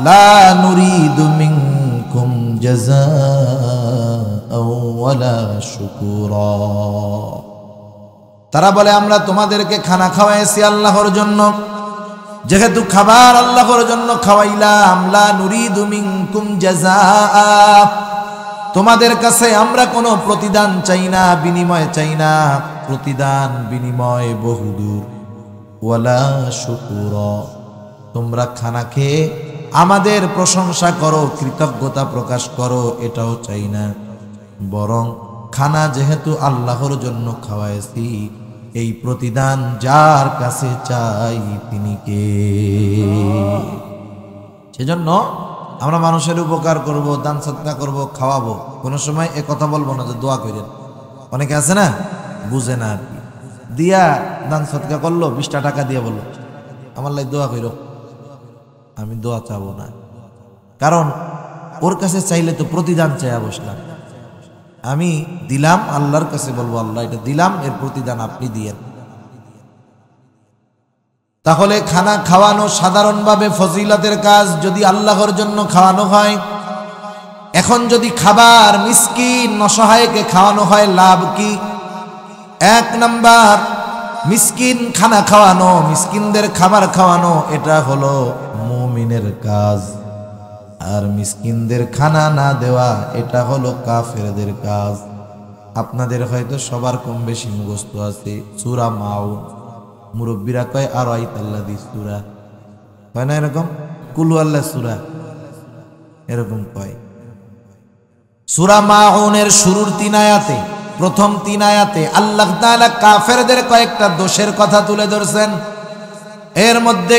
লা নুরিদু মিনকুম জাযাআও ওয়ালা শুকুরা। তারা বলে আমরা তোমাদেরকে খানা খাওয়াইছি আল্লাহর জন্য, যেহেতু খাবার আল্লাহর জন্য খাওয়াইলাম, লা নুরিদু মিনকুম জাযাআ, তোমাদের কাছে আমরা কোনো প্রতিদান চাই না, বিনিময় চাই না। প্রতিদান বিনিময় বহুদূর। ওয়ালা শুকুরা, তোমরা খানা খেয়ে আমাদের প্রশংসা করো, কৃতজ্ঞতা প্রকাশ করো, এটাও চাই না। বরং খানা যেহেতু আল্লাহর জন্য খাওয়াইছি, এই প্রতিদান যার কাছে চাই তিনি কে? সেজন্য আমরা মানুষের উপকার করব, দান সদকা করব, খাওয়াবো, কোনো সময় এ কথা বলবো না যে দোয়া করেন। অনেকে আছে না, বুঝে না আর কি, দিয়া দান সদকা করলো, 20টা টাকা দিয়ে বললো আমার লাই দোয়া কইরো। আমি দোয়া চাবো না, কারণ ওর কাছে চাইলে তো প্রতিদান চাইয়া বসলাম। আমি দিলাম, আল্লাহর কাছে বলবো আল্লাহ এটা দিলাম, এর প্রতিদান আপনি দিয়েন। তাহলে খানা খাওয়ানো সাধারণভাবে ফজিলতের কাজ। যদি আল্লাহর জন্য খাওয়ানো হয়, এখন যদি খাবার মিসকিন অসহায়কে খাওয়ানো হয় লাভ কি? এক নাম্বার, মিসকিন খানা খাওয়ানো, মিসকিনদের খাবার খাওয়ানো, এটা হলো মুমিনের কাজ। আর মিসকিনদের খানা না দেওয়া এটা হলো কাফেরদের কাজ। আপনাদের হয়তো সবার কম বেশি মুখস্থ আছে সূরা মাউন। মুরব্বীরা কয় আর আইতাল্লাদি সূরা, হয় না এরকম? কুলু আল্লাহ সূরা এরকম কয়। সূরা মাউনের শুরুর 3 আয়াতে, প্রথম 3 আয়াতে আল্লাহ তাআলা কাফেরদের কয়েকটা দোষের কথা তুলে ধরছেন। এর মধ্যে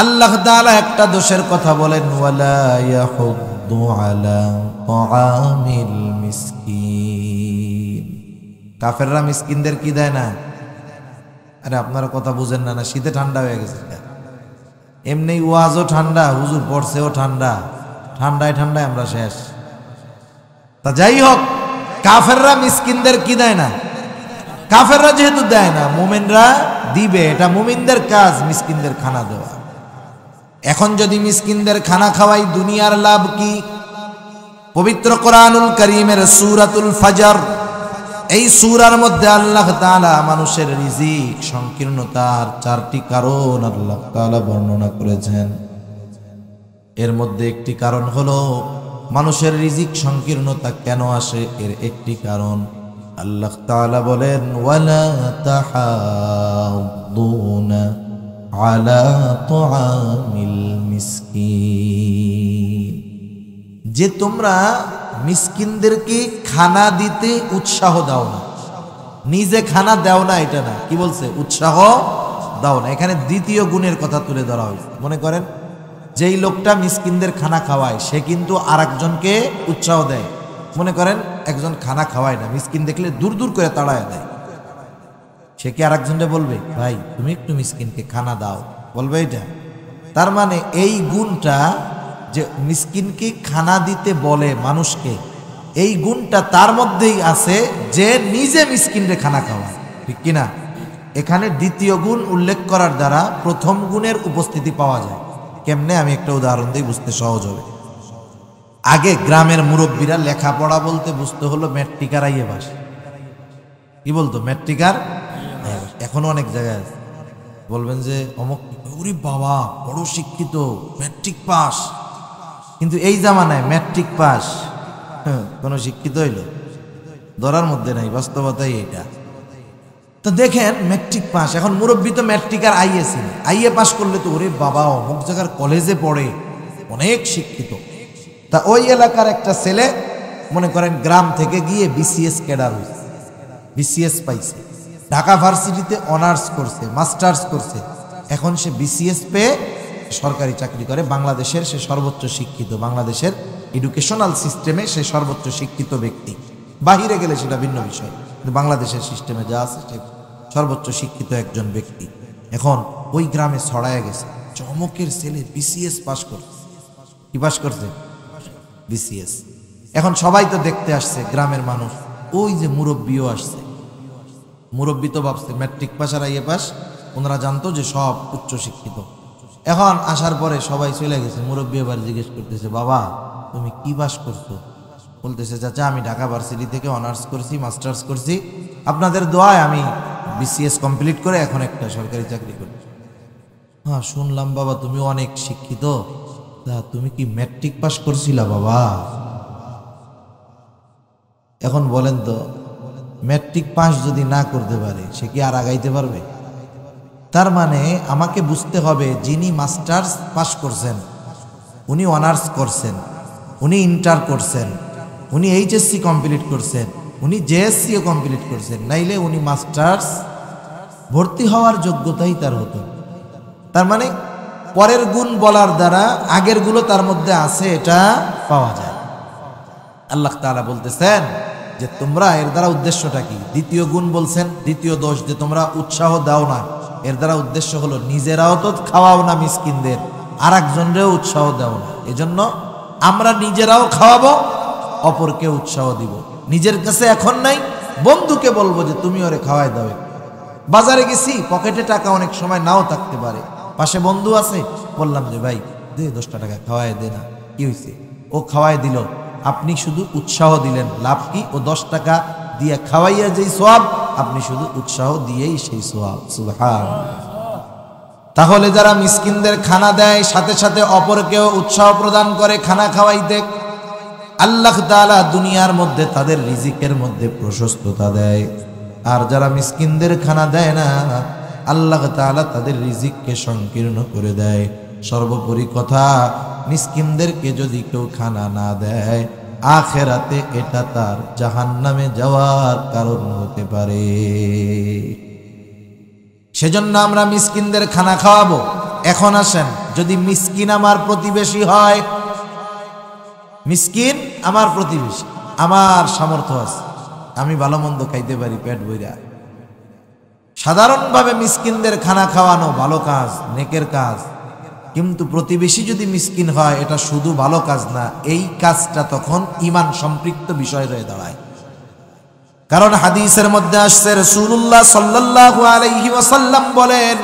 আল্লাহ তাআলা একটা দোষের কথা বলেন, ওয়ালা ইয়াহুদ্দু আলা তাআমিল মিসকিন। কাফেররা মিসকিনদের কি দেয় না? আরে আপনারা কথা বুঝেন না, শীতে ঠান্ডা হয়ে গেছে। এমনি ওয়াজও ঠান্ডা, হুজুর পড়ছেও ঠান্ডা, ঠান্ডায় ঠান্ডায় আমরা শেষ। তা যাই হোক, কাফেররা মিসকিনদের কি দেয় না? কাফেররা যেহেতু দেয় না, মুমিনরা দিবে, এটা মুমিনদের কাজ মিসকিনদের খানা দেওয়া। এখন যদি মিসকিনদের খানা খাওয়াই, দুনিয়ার লাভ কি? পবিত্র কোরআনুল কারীমের সূরাতুল ফজর, এই সূরার মধ্যে আল্লাহ তাআলা মানুষের রিজিক সংকীর্ণতার 4টি কারণ আল্লাহ তাআলা বর্ণনা করেছেন। এর মধ্যে একটি কারণ হলো মানুষের রিজিক সংকীর্ণতা কেন আসে, এর একটি কারণ আল্লাহ তাআলা বলেন, ওয়ালা তাহাদ্দুনা আলা তুআমিল মিসকিন, যে তোমরা মিসকিনদেরকে খানা দিতে উৎসাহ দাও না, নিজে খানা দাও না, এটা না, কি বলছে? উৎসাহ দাও না। এখানে দ্বিতীয় গুণের কথা তুলে ধরা হয়েছে। মনে করেন যেই লোকটা মিসকিনদের খানা খাওয়ায় সে কিন্তু আরেকজনকে উৎসাহ দেয়। মনে করেন একজন খানা খাওয়ায় না, মিসকিন দেখলে দূর দূর করে তাড়ায় দেয়, সে কি আরেকজনকে বলবে ভাই তুমি একটু মিসকিনকে খানা দাও? বলবে এটা? তার মানে এই গুণটা যে মিসকিনকে খানা দিতে বলে মানুষকে, এই গুণটা তার মধ্যেই আছে যে নিজে মিসকিনরে খানা খাওয়ায়, ঠিক কিনা? এখানে দ্বিতীয় গুণ উল্লেখ করার দ্বারা প্রথম গুণের উপস্থিতি পাওয়া যায়। কেমনে? আমি একটা উদাহরণ দিই, বুঝতে সহজ হবে। আগে গ্রামের মুরব্বীরা লেখাপড়া বলতে বুঝতে হলো ম্যাট্রিকার আইয়ে পাস। কি বলতো? ম্যাট্রিকার। এখনো অনেক জায়গায় আছে, বলবেন যে অমুক ওরে বাবা বড় শিক্ষিত, ম্যাট্রিক পাস। কিন্তু এই জামানায় ম্যাট্রিক পাস কোনো শিক্ষিত হইল ধরার মধ্যে নাই, বাস্তবতাই এটা। তো দেখেন ম্যাট্রিক পাস, এখন মুরব্বী তো ম্যাট্রিক আর আইএ ছিল, আইএ পাস করলে তো ওরে বাবা অমুক জায়গার কলেজে পড়ে, অনেক শিক্ষিত। তা ওই এলাকার একটা ছেলে মনে করেন গ্রাম থেকে গিয়ে বিসিএস ক্যাডার হয়েছে, বিসিএস পাইছে, ঢাকা ভার্সিটিতে অনার্স করছে, মাস্টার্স করছে, এখন সে বিসিএস পেয়ে সরকারি চাকরি করে। বাংলাদেশের সে সর্বোচ্চ শিক্ষিত, বাংলাদেশের এডুকেশনাল সিস্টেমে সে সর্বোচ্চ শিক্ষিত ব্যক্তি। বাহিরে গেলে সেটা ভিন্ন বিষয়, কিন্তু বাংলাদেশের সিস্টেমে যা আছে সে সর্বোচ্চ শিক্ষিত একজন ব্যক্তি। এখন ওই গ্রামে ছড়ায় গেছে চমকের ছেলে বিসিএস পাস করছে। কি পাস করছে? বিসিএস। এখন সবাই তো দেখতে আসছে গ্রামের মানুষ, ওই যে মুরব্বীও আসছে। মুরব্বী তো ভাবছে ম্যাট্রিক পাস আর আইএ পাস, ওনারা জানতো যে সব উচ্চ শিক্ষিত। এখন আসার পরে সবাই চলে গেছে, মুরব্বী এবার জিজ্ঞেস করতেছে, বাবা তুমি কি পাস করছো? বলতেছে, চাচা আমি ঢাকা ভার্সিটি থেকে অনার্স করছি, মাস্টার্স করছি, আপনাদের দোয়ায় আমি বিসিএস কমপ্লিট করে এখন একটা সরকারি চাকরি করি। হ্যাঁ শুনলাম বাবা তুমি অনেক শিক্ষিত, তা তুমি কি ম্যাট্রিক পাস করছিলা বাবা? এখন বলেন তো, ম্যাট্রিক পাস যদি না করতে পারে সে কি আর আগাইতে পারবে? তার মানে আমাকে বুঝতে হবে, যিনি মাস্টার্স পাস করছেন, উনি অনার্স করছেন, উনি ইন্টার করছেন, উনি এইচএসসি কমপ্লিট করছেন, উনি জেএসসিও কমপ্লিট করছেন, নাইলে উনি মাস্টার্স ভর্তি হওয়ার যোগ্যতাই তার হতো। তার মানে পরের গুণ বলার দ্বারা আগের গুলো তার মধ্যে আছে এটা পাওয়া যায়। আল্লাহ তাআলা বলতেছেন যে তোমরা এর দ্বারা উদ্দেশ্যটা কি? দ্বিতীয় গুণ বলছেন, দ্বিতীয় দোষ যে তোমরা উৎসাহ দাও না, এর দ্বারা উদ্দেশ্য হলো নিজেরাও তো খাওয়াও না মিসকিনদের, আর একজনরেও উৎসাহ দাও না। এজন্য আমরা নিজেরাও খাওয়াবো, অপরকে উৎসাহ দিব। নিজের কাছে এখন নাই, বন্ধুকে বলবো যে তুমি ওরে খাওয়াই দাও। বাজারে গেছি, পকেটে টাকা অনেক সময় নাও থাকতে পারে, পাশে বন্ধু আছে, বললাম যে ভাই দে 10টা টাকা খাওয়াই দে না, কি হয়েছে? ও খাওয়াই দিল, আপনি শুধু উৎসাহ দিলেন, লাভ কি? ও 10 টাকা দিয়ে খাওয়াইয়া যেই সওয়াব, আপনি শুধু উৎসাহ দিয়েই সেই সওয়াব। সুবহানাল্লাহ। তাহলে যারা মিসকিনদের খানা দেয়, সাথে সাথে অপরকেও উৎসাহ প্রদান করে খানা খাওয়াইতে, আল্লাহ তাআলা দুনিয়ার মধ্যে তাদের রিজিকের মধ্যে প্রশস্ততা দেয়। আর যারা মিসকিনদের খানা দেয় না, আল্লাহ তাআলা তাদের রিজিককে সংকীর্ণ করে দেয়। সর্বোপরি কথা, মিসকিনদেরকে যদি কেউ খানা না দেয়, আখেরাতে এটা তার জাহান্নামে যাওয়ার কারণ হতে পারে। সেজন্য আমরা মিসকিনদের খানা খাওয়াবো। এখন আসেন, যদি মিসকিন আমার প্রতিবেশী হয়, মিসকিন আমার প্রতিবেশী, আমার সামর্থ্য আছে, আমি ভালো মন্দ খাইতে পারি পেট ভইরা, সাধারণভাবে মিসকিনদের খানা খাওয়ানো ভালো কাজ, নেকের কাজ। কিন্তু প্রতিবেশী যদি মিসকিন হয়, এটা শুধু ভালো কাজ না, এই কাজটা তখন ঈমান সম্পৃক্ত বিষয় হয়ে দাঁড়ায়। কারণ হাদিসের মধ্যে আসছে, রাসূলুল্লাহ সাল্লাল্লাহু আলাইহি ওয়াসাল্লাম বলেন,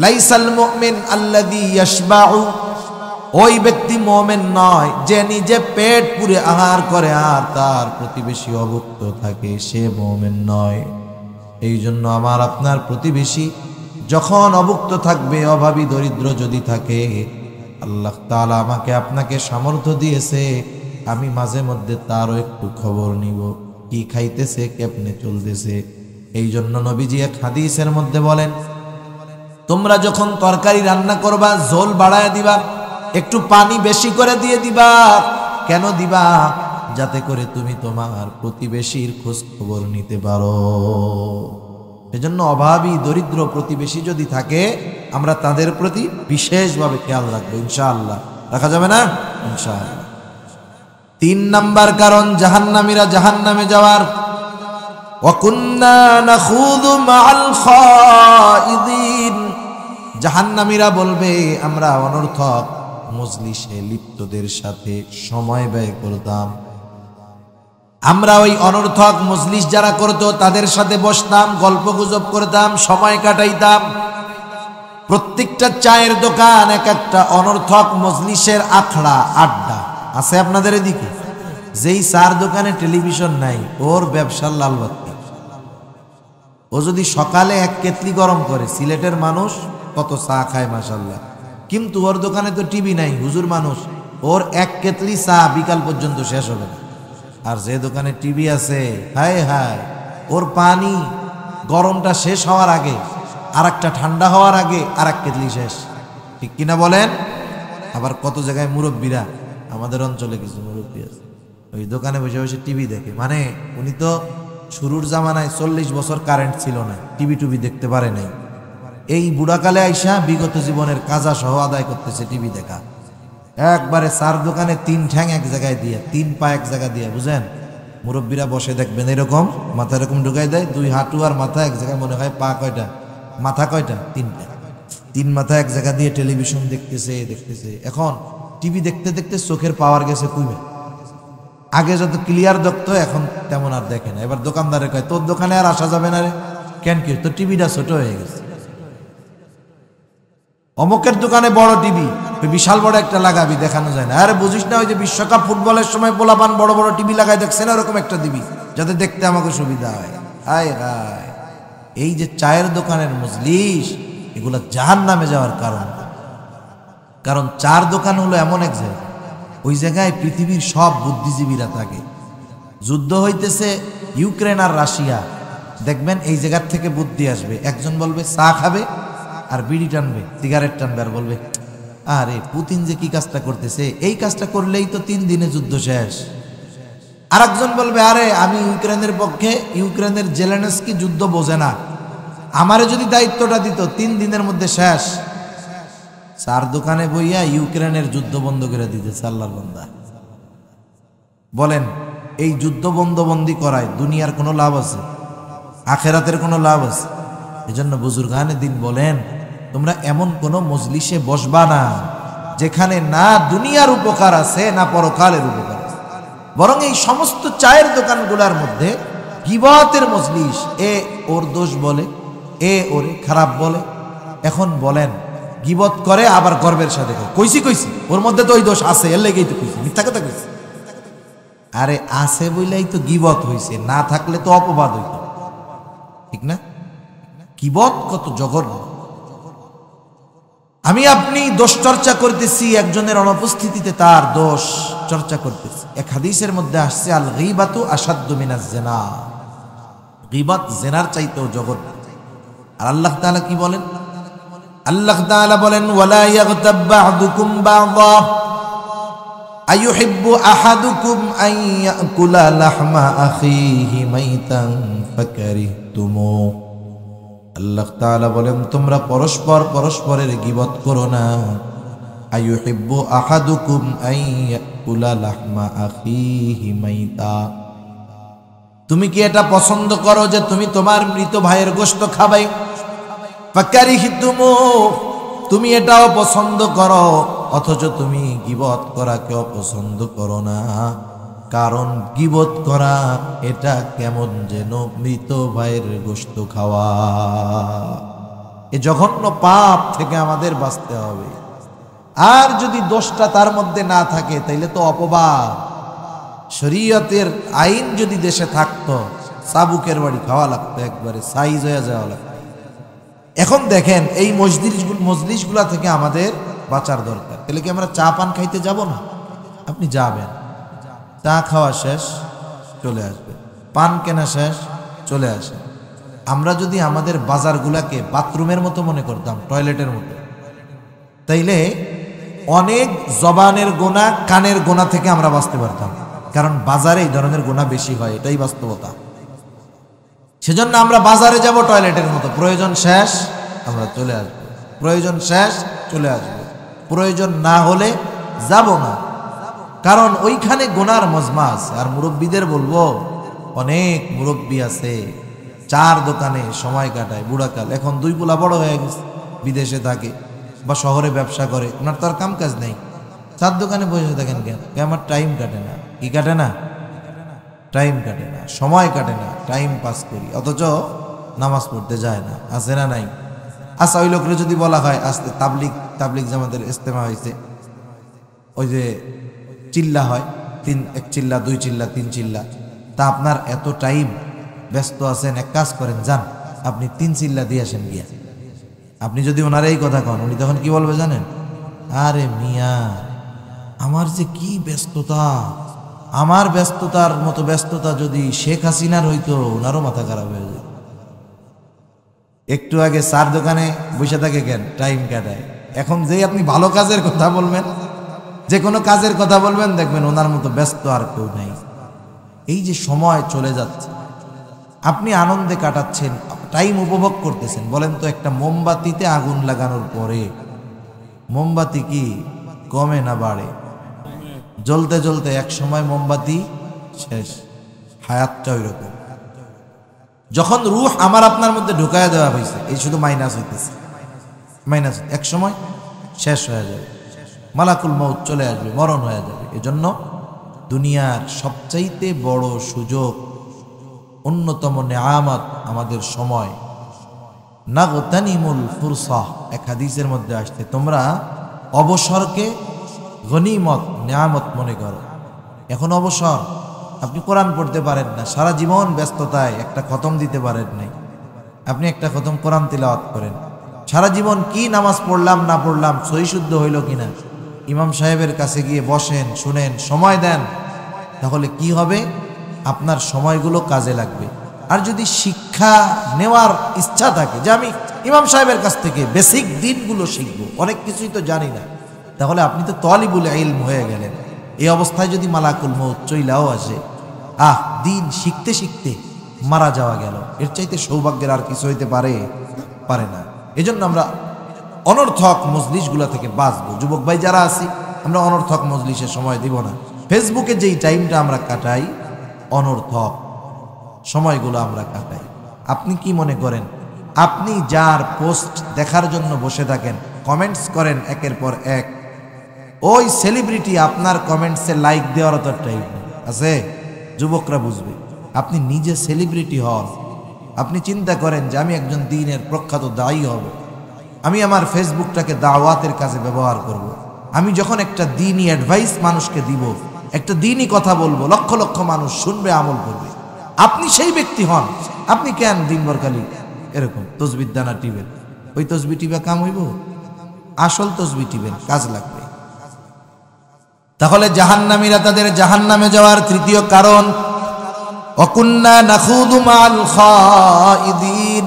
লাইসাল মুমিন আল্লাযী ইয়াশবাউ, ওই ব্যক্তি মুমিন নয় যে নিজে পেট পুরে আহার করে আর তার প্রতিবেশী অভুক্ত থাকে, সে মুমিন নয়। এই জন্য আমার আপনার প্রতিবেশী যখন অভুক্ত থাকবে, অভাবী দরিদ্র যদি থাকে, আল্লাহ তাআলা আমাকে আপনাকে সামর্থ্য দিয়েছে, আমি মাঝে মধ্যে তারও একটু খবর নিব, কি খাইতেছে, কেমনে চলতেছে। এই জন্য নবীজি এক হাদিসের মধ্যে বলেন, তোমরা যখন তরকারি রান্না করবা, ঝোল বাড়ায় দিবা, একটু পানি বেশি করে দিয়ে দিবা। কেন দিবা? যাতে করে তুমি তোমার প্রতিবেশীর খোঁজ খবর নিতে পারো। এজন্য অভাবী দরিদ্র প্রতিবেশী যদি থাকে, আমরা তাদের প্রতি বিশেষভাবে খেয়াল রাখবো, ইনশাআল্লাহ। রাখা যাবে না? ইনশাআল্লাহ। 3 নাম্বার কারণ জাহান্নামীরা জাহান্নামে যাওয়ার, ওয়াকুন্না নাখুযু মাআল খায়িদিন, জাহান্নামীরা বলবে আমরা অনর্থক মজলিসে লিপ্তদের সাথে সময় ব্যয় করতাম, আমরা ওই অনর্থক মজলিস যারা করতো তাদের সাথে বসতাম, গল্প গুজব করতাম, সময় কাটাইতাম। প্রত্যেকটা চায়ের দোকান এক একটা অনর্থক মজলিসের আখড়া, আড্ডা আছে আপনাদের এদিকে। যেই চার দোকানে টেলিভিশন নাই, ওর ব্যবসার লালবাতি। ও যদি সকালে 1 কেতলি গরম করে, সিলেটের মানুষ কত চা খায় মাশাআল্লাহ, কিন্তু ওর দোকানে তো টিভি নাই, হুজুর মানুষ, ওর 1 কেতলি চা বিকাল পর্যন্ত শেষ হবে না। আর যে দোকানে টিভি আছে, হায় হায়, ওর পানি গরমটা শেষ হওয়ার আগে আর একটা ঠান্ডা হওয়ার আগে আর 1 কেতলি শেষ। ঠিক কিনা বলেন? আবার কত জায়গায় মুরব্বীরা, আমাদের অঞ্চলে কিছু মুরব্বী আছে, ওই দোকানে বসে বসে টিভি দেখে। মানে উনি তো শুরুর জামানায় 40 বছর কারেন্ট ছিল না, টিভি টুভি দেখতে পারে নাই। এই বুড়াকালে আইসা বিগত জীবনের কাজা সহ আদায় করতেছে টিভি দেখা। একবারে 4 দোকানে 3 ঠ্যাং এক জায়গায় দিয়ে, 3 পা এক জায়গা দিয়ে, বুঝেন? মুরব্বীরা বসে দেখবেন এরকম, মাথা এরকম ঢুকাই দেয়, 2 হাঁটু আর মাথা এক জায়গায়, মনে হয় পা কয়টা, মাথা কয়টা, 3টা, 3 মাথা এক জায়গা দিয়ে টেলিভিশন দেখতেছে। এখন টিভি দেখতে দেখতে চোখের পাওয়ার গেছে কমে। আগে যত ক্লিয়ার দেখতো, এখন তেমন আর দেখে না। এবার দোকানদারে কয়, তোর দোকানে আর আসা যাবে না রে। কেন? কি, তোর টিভিটা ছোট হয়ে গেছে। অমুকের দোকানে বড় টিভি, বিশাল বড় একটা লাগাবি, দেখানো যায় না। আরে বুঝিস না, ওই যে বিশ্বকাপ ফুটবলের সময় পোলাপান বড় বড় টিভি লাগাই দেখছে না, ওরকম একটা দিবি যাতে দেখতে আমাকে সুবিধা হয়। হায় হায়, এই যে চায়ের দোকানের মজলিস, এগুলো জাহান্নামে যাওয়ার কারণ। কারণ চার দোকান হলো এমন এক জায়গা, ওই জায়গায় পৃথিবীর সব বুদ্ধিজীবীরা থাকে। যুদ্ধ হইতেছে ইউক্রেন আর রাশিয়া, দেখবেন এই জায়গার থেকে বুদ্ধি আসবে। একজন বলবে চা খাবে আর বিড়ি টানবে, সিগারেট টানবে, আর বলবে আরে পুতিন যে কি কাজটা করতেছে, এই কাজটা করলেই তো 3 দিনে যুদ্ধ শেষ। আর একজন বলবে আরে আমি ইউক্রেনের পক্ষে, ইউক্রেনের জেলেনস্কি যুদ্ধ বোঝে না, আমারে যদি দায়িত্বটা দিত 3 দিনের মধ্যে শেষ। 4 দোকানে বইয়া ইউক্রেনের যুদ্ধ বন্ধ করে দিতেছে আল্লাহর বান্দা। বলেন, এই যুদ্ধ বন্ধবন্দি করায় দুনিয়ার কোনো লাভ আছে? আখেরাতের কোনো লাভ আছে? এজন্য বুজুর্গানে দিন বলেন, তোমরা এমন কোনো মজলিসে বসবা না যেখানে না দুনিয়ার উপকার আছে না পরকালের উপকার আছে। বরং এই সমস্ত চায়ের দোকানগুলোর মধ্যে গীবতের মজলিস, এ ওর দোষ বলে, এ ওরে খারাপ বলে। এখন বলেন, গীবত করে আবার গর্বের সাথে কইছি ওর মধ্যে তো ওই দোষ আছে, এর লেগেই তো কইছি, মিথ্যা কথা কইছি। আরে আছে বইলাই তো গিবত হইছে, না থাকলে তো অপবাদ হইত, ঠিক না? গিবত কত জঘন্য। আমি আপনি দোষ চর্চা করতেছি, একজনের অনুপস্থিতিতে তার দোষ চর্চা করতেছি। এক হাদিসের মধ্যে আসছে, আল গীবাতু আসাদ্দু মিনাজ জিনা, গীবত জিনার চাইতেও জঘন্য। আর আল্লাহ তাআলা কি বলেন? আল্লাহ তাআলা বলেন, ওয়ালা ইয়াগতাব বা'দুকুম বা'দা আইয়ুহিব্বু আহাদুকুম আন ইয়াকুলা লাহমা আখিহি মাইতান ফাকারিহতুমু। আল্লাহ তাআলা বলেন, তোমরা পরস্পর পরস্পরের গীবত করো না। আইয়ুহিব্বু আহাদুকুম আন ইয়াকুলা লাহমা আখিহি মাইতা, তুমি কি এটা পছন্দ করো যে তুমি তোমার মৃত ভাইয়ের গোশত খাবে? ফাকারিহতুমু, তুমি এটাও পছন্দ করো, অথচ তুমি গীবত করাকে অপছন্দ করো না। কারণ গীবত করা এটা কেমন যেন মৃত ভাইয়ের গোশত খাওয়া। এ জঘন্য পাপ থেকে আমাদের বাঁচতে হবে। আর যদি দোষটা তার মধ্যে না থাকে তাইলে তো অপবাদ। শরীয়তের আইন যদি দেশে থাকতো, চাবুকের বাড়ি খাওয়া লাগতো, একবারে সাইজ হয়ে যাওয়া লাগতো। এখন দেখেন, এই মজলিসগুলা থেকে আমাদের বাঁচার দরকার। তাহলে কি আমরা চা পান খাইতে যাব না? আপনি যাবেন, চা খাওয়া শেষ চলে আসবে, পান কেনা শেষ চলে আসে। আমরা যদি আমাদের বাজারগুলাকে বাথরুমের মতো মনে করতাম, টয়লেটের মতো, তাইলে অনেক জবানের গোনা, কানের গোনা থেকে আমরা বাঁচতে পারতাম। কারণ বাজারে এই ধরনের গোনা বেশি হয়, এটাই বাস্তবতা। সেজন্য আমরা বাজারে যাব টয়লেটের মতো, প্রয়োজন শেষ আমরা চলে আসবো, প্রয়োজন শেষ চলে আসবো, প্রয়োজন না হলে যাব না। কারণ ওইখানে গোনার মজমা আছে। আর মুরব্বীদের বলবো, অনেক মুরব্বী আছে চার দোকানে সময় কাটায় বুড়াকাল। এখন দুই পোলা বড় হয়ে গেছে, বিদেশে থাকে বা শহরে ব্যবসা করে, ওনার তো আর কাম কাজ নেই, চার দোকানে বসে থাকেন কেন? আমার টাইম কাটে না। কি কাটে না? টাইম কাটে না, সময় কাটে না, টাইম পাস করি, অথচ নামাজ পড়তে যায় না। আছে না নাই? আচ্ছা, ওই লোকরে যদি বলা হয়, আজকে তাবলিগ জামাতের ইজতেমা হয়েছে, ওই যে চিল্লা হয়, এক চিল্লা, দুই চিল্লা, তিন চিল্লা, তা আপনার এত টাইম ব্যস্ত আছেন, এক কাজ করেন, যান আপনি 3 চিল্লা দিয়ে আসেন গিয়া। আপনি যদি ওনার এই কথা কন, উনি তখন কি বলবে জানেন? আরে মিয়া, আমার যে কি ব্যস্ততা, আমার ব্যস্ততার মতো ব্যস্ততা যদি শেখ হাসিনার হইতো, ওনারও মাথা খারাপ হয়ে যেত। একটু আগে চার দোকানে বসে থাকে কেন? টাইম কাটায়। এখন যেই আপনি ভালো কাজের কথা বলবেন, যে কোনো কাজের কথা বলবেন, দেখবেন ওনার মতো ব্যস্ত আর কেউ নাই। এই যে সময় চলে যাচ্ছে, আপনি আনন্দে কাটাচ্ছেন, টাইম উপভোগ করতেছেন। বলেন তো, একটা মোমবাতিতে আগুন লাগানোর পরে মোমবাতি কি কমে না বাড়ে? জ্বলতে জ্বলতে এক সময় মোমবাতি শেষ। হায়াতটা ওই রকম। যখন রূহ আমার আপনার মধ্যে ঢুকায় দেওয়া হয়েছে, এই শুধু মাইনাস হইতেছে, মাইনাস এক সময় শেষ হয়ে যাবে, মালাকুল মউত চলে আসবে, মরণ হয়ে যাবে। এজন্য দুনিয়ার সবচাইতে বড় সুযোগ, অন্যতম নেয়ামত আমাদের সময়। নাগতানিমুল ফুরসাহ, এক হাদিসের মধ্যে আসছে, তোমরা অবসরকে গনিমত, নেয়ামত মনে করো। এখন অবসর, আপনি কোরআন পড়তে পারেন না, সারা জীবন ব্যস্ততায় একটা খতম দিতে পারেন নাই, আপনি একটা খতম কোরআন তিলাওয়াত করেন। সারা জীবন কি নামাজ পড়লাম না পড়লাম, সহি শুদ্ধ হইল কিনা, ইমাম সাহেবের কাছে গিয়ে বসেন, শুনেন, সময় দেন, তাহলে কি হবে? আপনার সময়গুলো কাজে লাগবে। আর যদি শিক্ষা নেওয়ার ইচ্ছা থাকে যে আমি ইমাম সাহেবের কাছ থেকে বেসিক দিনগুলো শিখবো, অনেক কিছুই তো জানি না, তাহলে আপনি তো তালিবুল ইলম হয়ে গেলেন। এই অবস্থায় যদি মালাকুল মউত চইলাও আসে, দিন শিখতে শিখতে মারা যাওয়া গেল, এর চাইতে সৌভাগ্যের আর কিছু হইতে পারে না। এজন্য আমরা অনর্থক মজলিসগুলা থেকে বাঁচবো। যুবক ভাই যারা আছি, আমরা অনর্থক মজলিসে সময় দিব না। ফেসবুকে যেই টাইমটা আমরা কাটাই, অনর্থক সময়গুলো আমরা কাটাই। আপনি কি মনে করেন, আপনি যার পোস্ট দেখার জন্য বসে থাকেন, কমেন্টস করেন একের পর এক, ওই সেলিব্রিটি আপনার কমেন্টসে লাইক দেওয়ার তো টাইম আছে? যুবকরা বুঝবে। আপনি নিজে সেলিব্রিটি হন, আপনি চিন্তা করেন যে আমি একজন দ্বীনের প্রখ্যাত দায়ী হব, আমি আমার ফেসবুকটাকে দাওয়াতের কাজে ব্যবহার করব। আমি যখন একটা দ্বীনি অ্যাডভাইস মানুষকে দিব, একটা দিনই কথা বলবো, লক্ষ লক্ষ মানুষ শুনবে, আমল করবে। আপনি সেই ব্যক্তি হন। আপনি কেন দিনভর খালি এরকম তসবির দানা টিবেন? ওই তসবি টিবা কাম হইব? আসল তসবি টিবেন, কাজ লাগবে। তাহলে জাহান্নামীরা তাদের জাহান্নামে যাওয়ার তৃতীয় কারণ, ওয়াকুন্না নাখুদু মাল খাইদিন,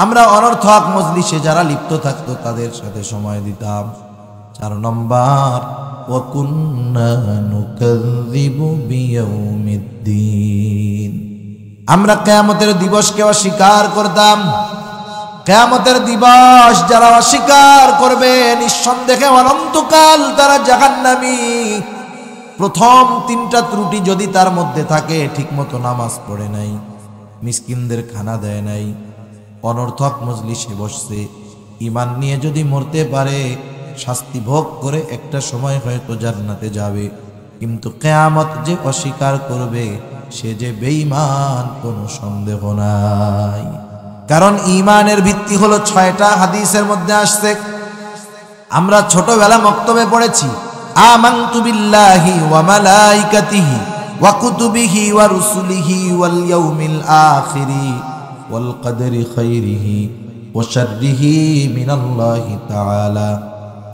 আমরা অনর্থক মজলিসে যারা লিপ্ত থাকতো তাদের সাথে সময় দিতাম। 4 নম্বর, ওয়াকুন্না নুকাযযিবু বিয়াউমিদ্দিন, আমরা কিয়ামতের দিবসকে অস্বীকার করতাম। কিয়ামতের দিবস যারা অস্বীকার করবে নিঃসন্দেহে অনন্তকাল তারা জাহান্নামী। প্রথম 3টা ত্রুটি যদি তার মধ্যে থাকে, ঠিকমতো নামাজ পড়ে নাই, মিসকিনদের খানা দেয় নাই, অনর্থক মজলিসে বসছে, ঈমান নিয়ে যদি মরতে পারে শাস্তি ভোগ করে একটা সময় হয়তো জান্নাতে যাবে। কিন্তু কিয়ামত যে অস্বীকার করবে সে যে বেঈমান কোনো সন্দেহ নাই। কারণ ঈমানের ভিত্তি হলো 6টা, হাদিসের মধ্যে আসছে। আমরা ছোটবেলা মক্তবে পড়েছি, আমানতু বিল্লাহি ওয়া মালাইকাতিহি ওয়া কুতুবিহি ওয়া রুসুলিহি ওয়াল ইয়াউমিল আখিরি ওয়াল কদরি খাইরিহি ওয়া শাররিহি মিনাল্লাহি তাআলা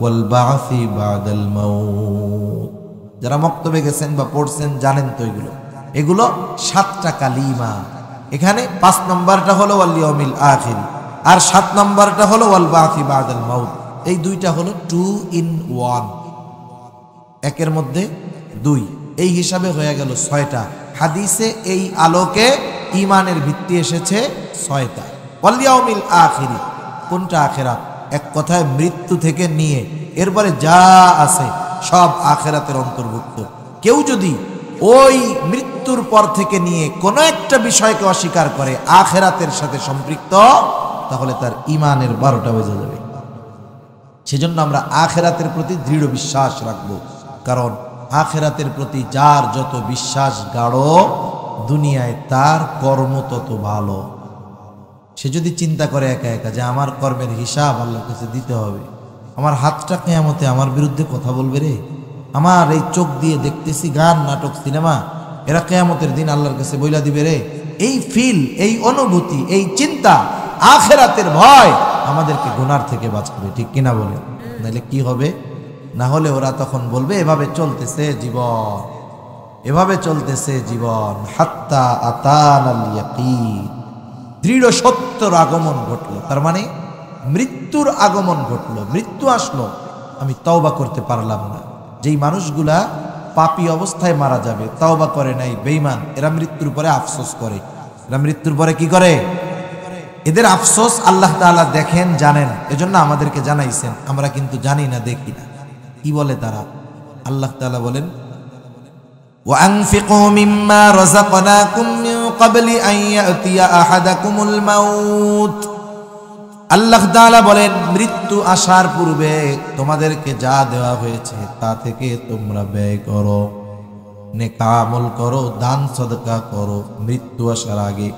ওয়াল বা'সি বা'দাল মাউত। যারা মক্তবে গেছেন বা পড়ছেন জানেন তো এগুলো 7টা কালিমা। এখানে 5 নম্বরটা হলো ওয়াল ইয়াউমিল আখির, আর 7 নম্বরটা হলো ওয়াল বা'সি বা'দাল মাউত। এই 2টা হলো 2 in 1, একের মধ্যে 2, এই হিসাবে হয়ে গেল 6টা। হাদিসে এই আলোকে ঈমানের ভিত্তি এসেছে 6টা। ওয়াল ইয়াউমিল আখির, কোনটা আখিরাত? এক কথায় মৃত্যু থেকে নিয়ে এরপরে যা আছে সব আখিরাতের অন্তর্ভুক্ত। কেউ যদি ওই মৃত্যুর পর থেকে নিয়ে কোনো একটা বিষয়কে অস্বীকার করে আখিরাতের সাথে সম্পৃক্ত, তাহলে তার ঈমানের 12টা বেজে যাবে। সেজন্য আমরা আখিরাতের প্রতি দৃঢ় বিশ্বাস রাখব। কারণ আখিরাতের প্রতি যার যত বিশ্বাস গাঢ়, দুনিয়ায় তার কর্ম তত ভালো। সে যদি চিন্তা করে একা একা যে আমার কর্মের হিসাব আল্লাহর কাছে দিতে হবে, আমার হাতটা কিয়ামতে আমার বিরুদ্ধে কথা বলবে রে, আমার এই চোখ দিয়ে দেখতেছি গান, নাটক, সিনেমা, এরা কিয়ামতের দিন আল্লাহর কাছে বইলা দিবে রে, এই ফিল, এই অনুভূতি, এই চিন্তা, আখিরাতের ভয় আমাদেরকে গুনার থেকে বাঁচাবে। ঠিক কিনা বলে? নাহলে কি হবে? না হলে ওরা তখন বলবে এভাবে চলতেছে জীবন, এভাবে চলতেছে জীবন, হাত্তা আতানাল ইয়াকিন, দৃঢ় সত্যর আগমন ঘটলো। তার মানে মৃত্যুর আগমন ঘটলো, মৃত্যু আসলো, আমি তওবা করতে পারলাম না। যেই মানুষগুলা পাপী অবস্থায় মারা যাবে, তওবা করে নাই, বেঈমান, এরা মৃত্যুর পরে আফসোস করে। এরা মৃত্যুর পরে কি করে? এদের আফসোস আল্লাহ তাআলা দেখেন, জানেন, এজন্য আমাদেরকে জানাইছেন। আমরা কিন্তু জানি না, দেখি না। কি বলে তারা? আল্লাহ তাআলা বলেন, وَأَنفِقُوا مِمَّا رَزَقْنَاكُم مِّن قَبْلِ أَن يَأْتِيَ أَحَدَكُمُ الْمَوْتُ। আল্লাহ তাআলা বলেন, মৃত্যু আসার পূর্বে তোমাদেরকে যা দেওয়া হয়েছে তা থেকে তোমরা ব্যয় করো, নেক আমল করো, দান সদকা করো মৃত্যু আসার আগে।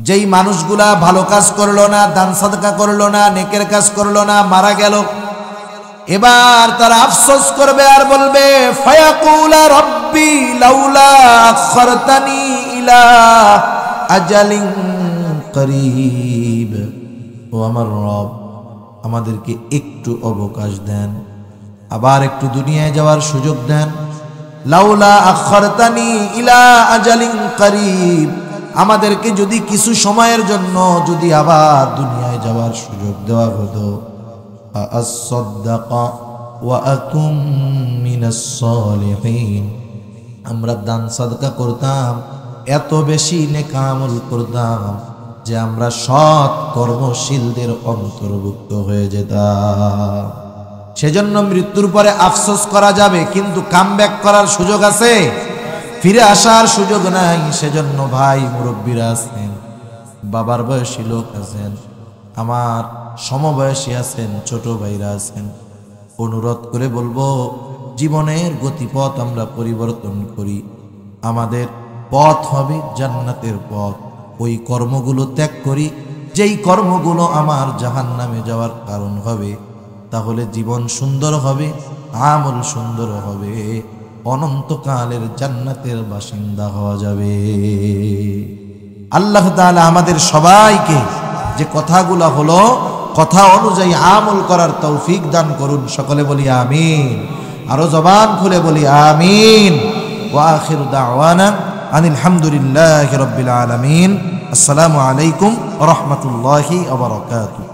যেই মানুষগুলা ভালো কাজ করলো না, দান সদকা করলো না, নেকের কাজ করলো না, মারা গেল, এবার তারা আফসোস করবে আর বলবে, ফায়াকুলা রব্বি লাউলা আখরতানি ইলা আজালিন করিব, ও আমার রব, আমাদেরকে একটু অবকাশ দেন, আবার একটু দুনিয়ায় যাওয়ার সুযোগ দেন। লাউলা আখরতানি ইলা আজালিন করিব, আমাদেরকে যদি কিছু সময়ের জন্য যদি আবার দুনিয়ায় যাওয়ার সুযোগ দেওয়া হতো, আসাদদাকা ওয়া আকুম মিনাস সালিহিন, আমরা দান সাদকা করতাম, এত বেশি নেক আমল করতাম যে আমরা সৎ কর্মশীলদের অন্তর্ভুক্ত হয়ে যেতাম। সেজন্য মৃত্যুর পরে আফসোস করা যাবে, কিন্তু কামব্যাক করার সুযোগ আছে, ফিরে আসার সুযোগ নাই। সেজন্য ভাই মুরব্বীরা আছেন, বাবার বয়সী লোক আছেন, আমার সমবয়সী আছেন, ছোট ভাইরা আছেন, অনুরোধ করে বলবো, জীবনের গতিপথ আমরা পরিবর্তন করি। আমাদের পথ হবে জান্নাতের পথ। ওই কর্মগুলো ত্যাগ করি যেই কর্মগুলো আমার জাহান্নামে যাওয়ার কারণ হবে। তাহলে জীবন সুন্দর হবে, আমল সুন্দর হবে, অনন্তকালের জান্নাতের বাসিন্দা হওয়া যাবে। আল্লাহ তাআলা আমাদের সবাইকে যে কথাগুলো হলো কথা অনুযায়ী আমল করার তৌফিক দান করুন। সকলে বলি আমিন, আরো জবান খুলে বলি আমিন। ওয়া আখিরু দাওয়ানা আনিল হামদুলিল্লাহি রাব্বিল আলামিন। আসসালামু আলাইকুম ওয়া রাহমাতুল্লাহি ওয়া বারাকাতুহু।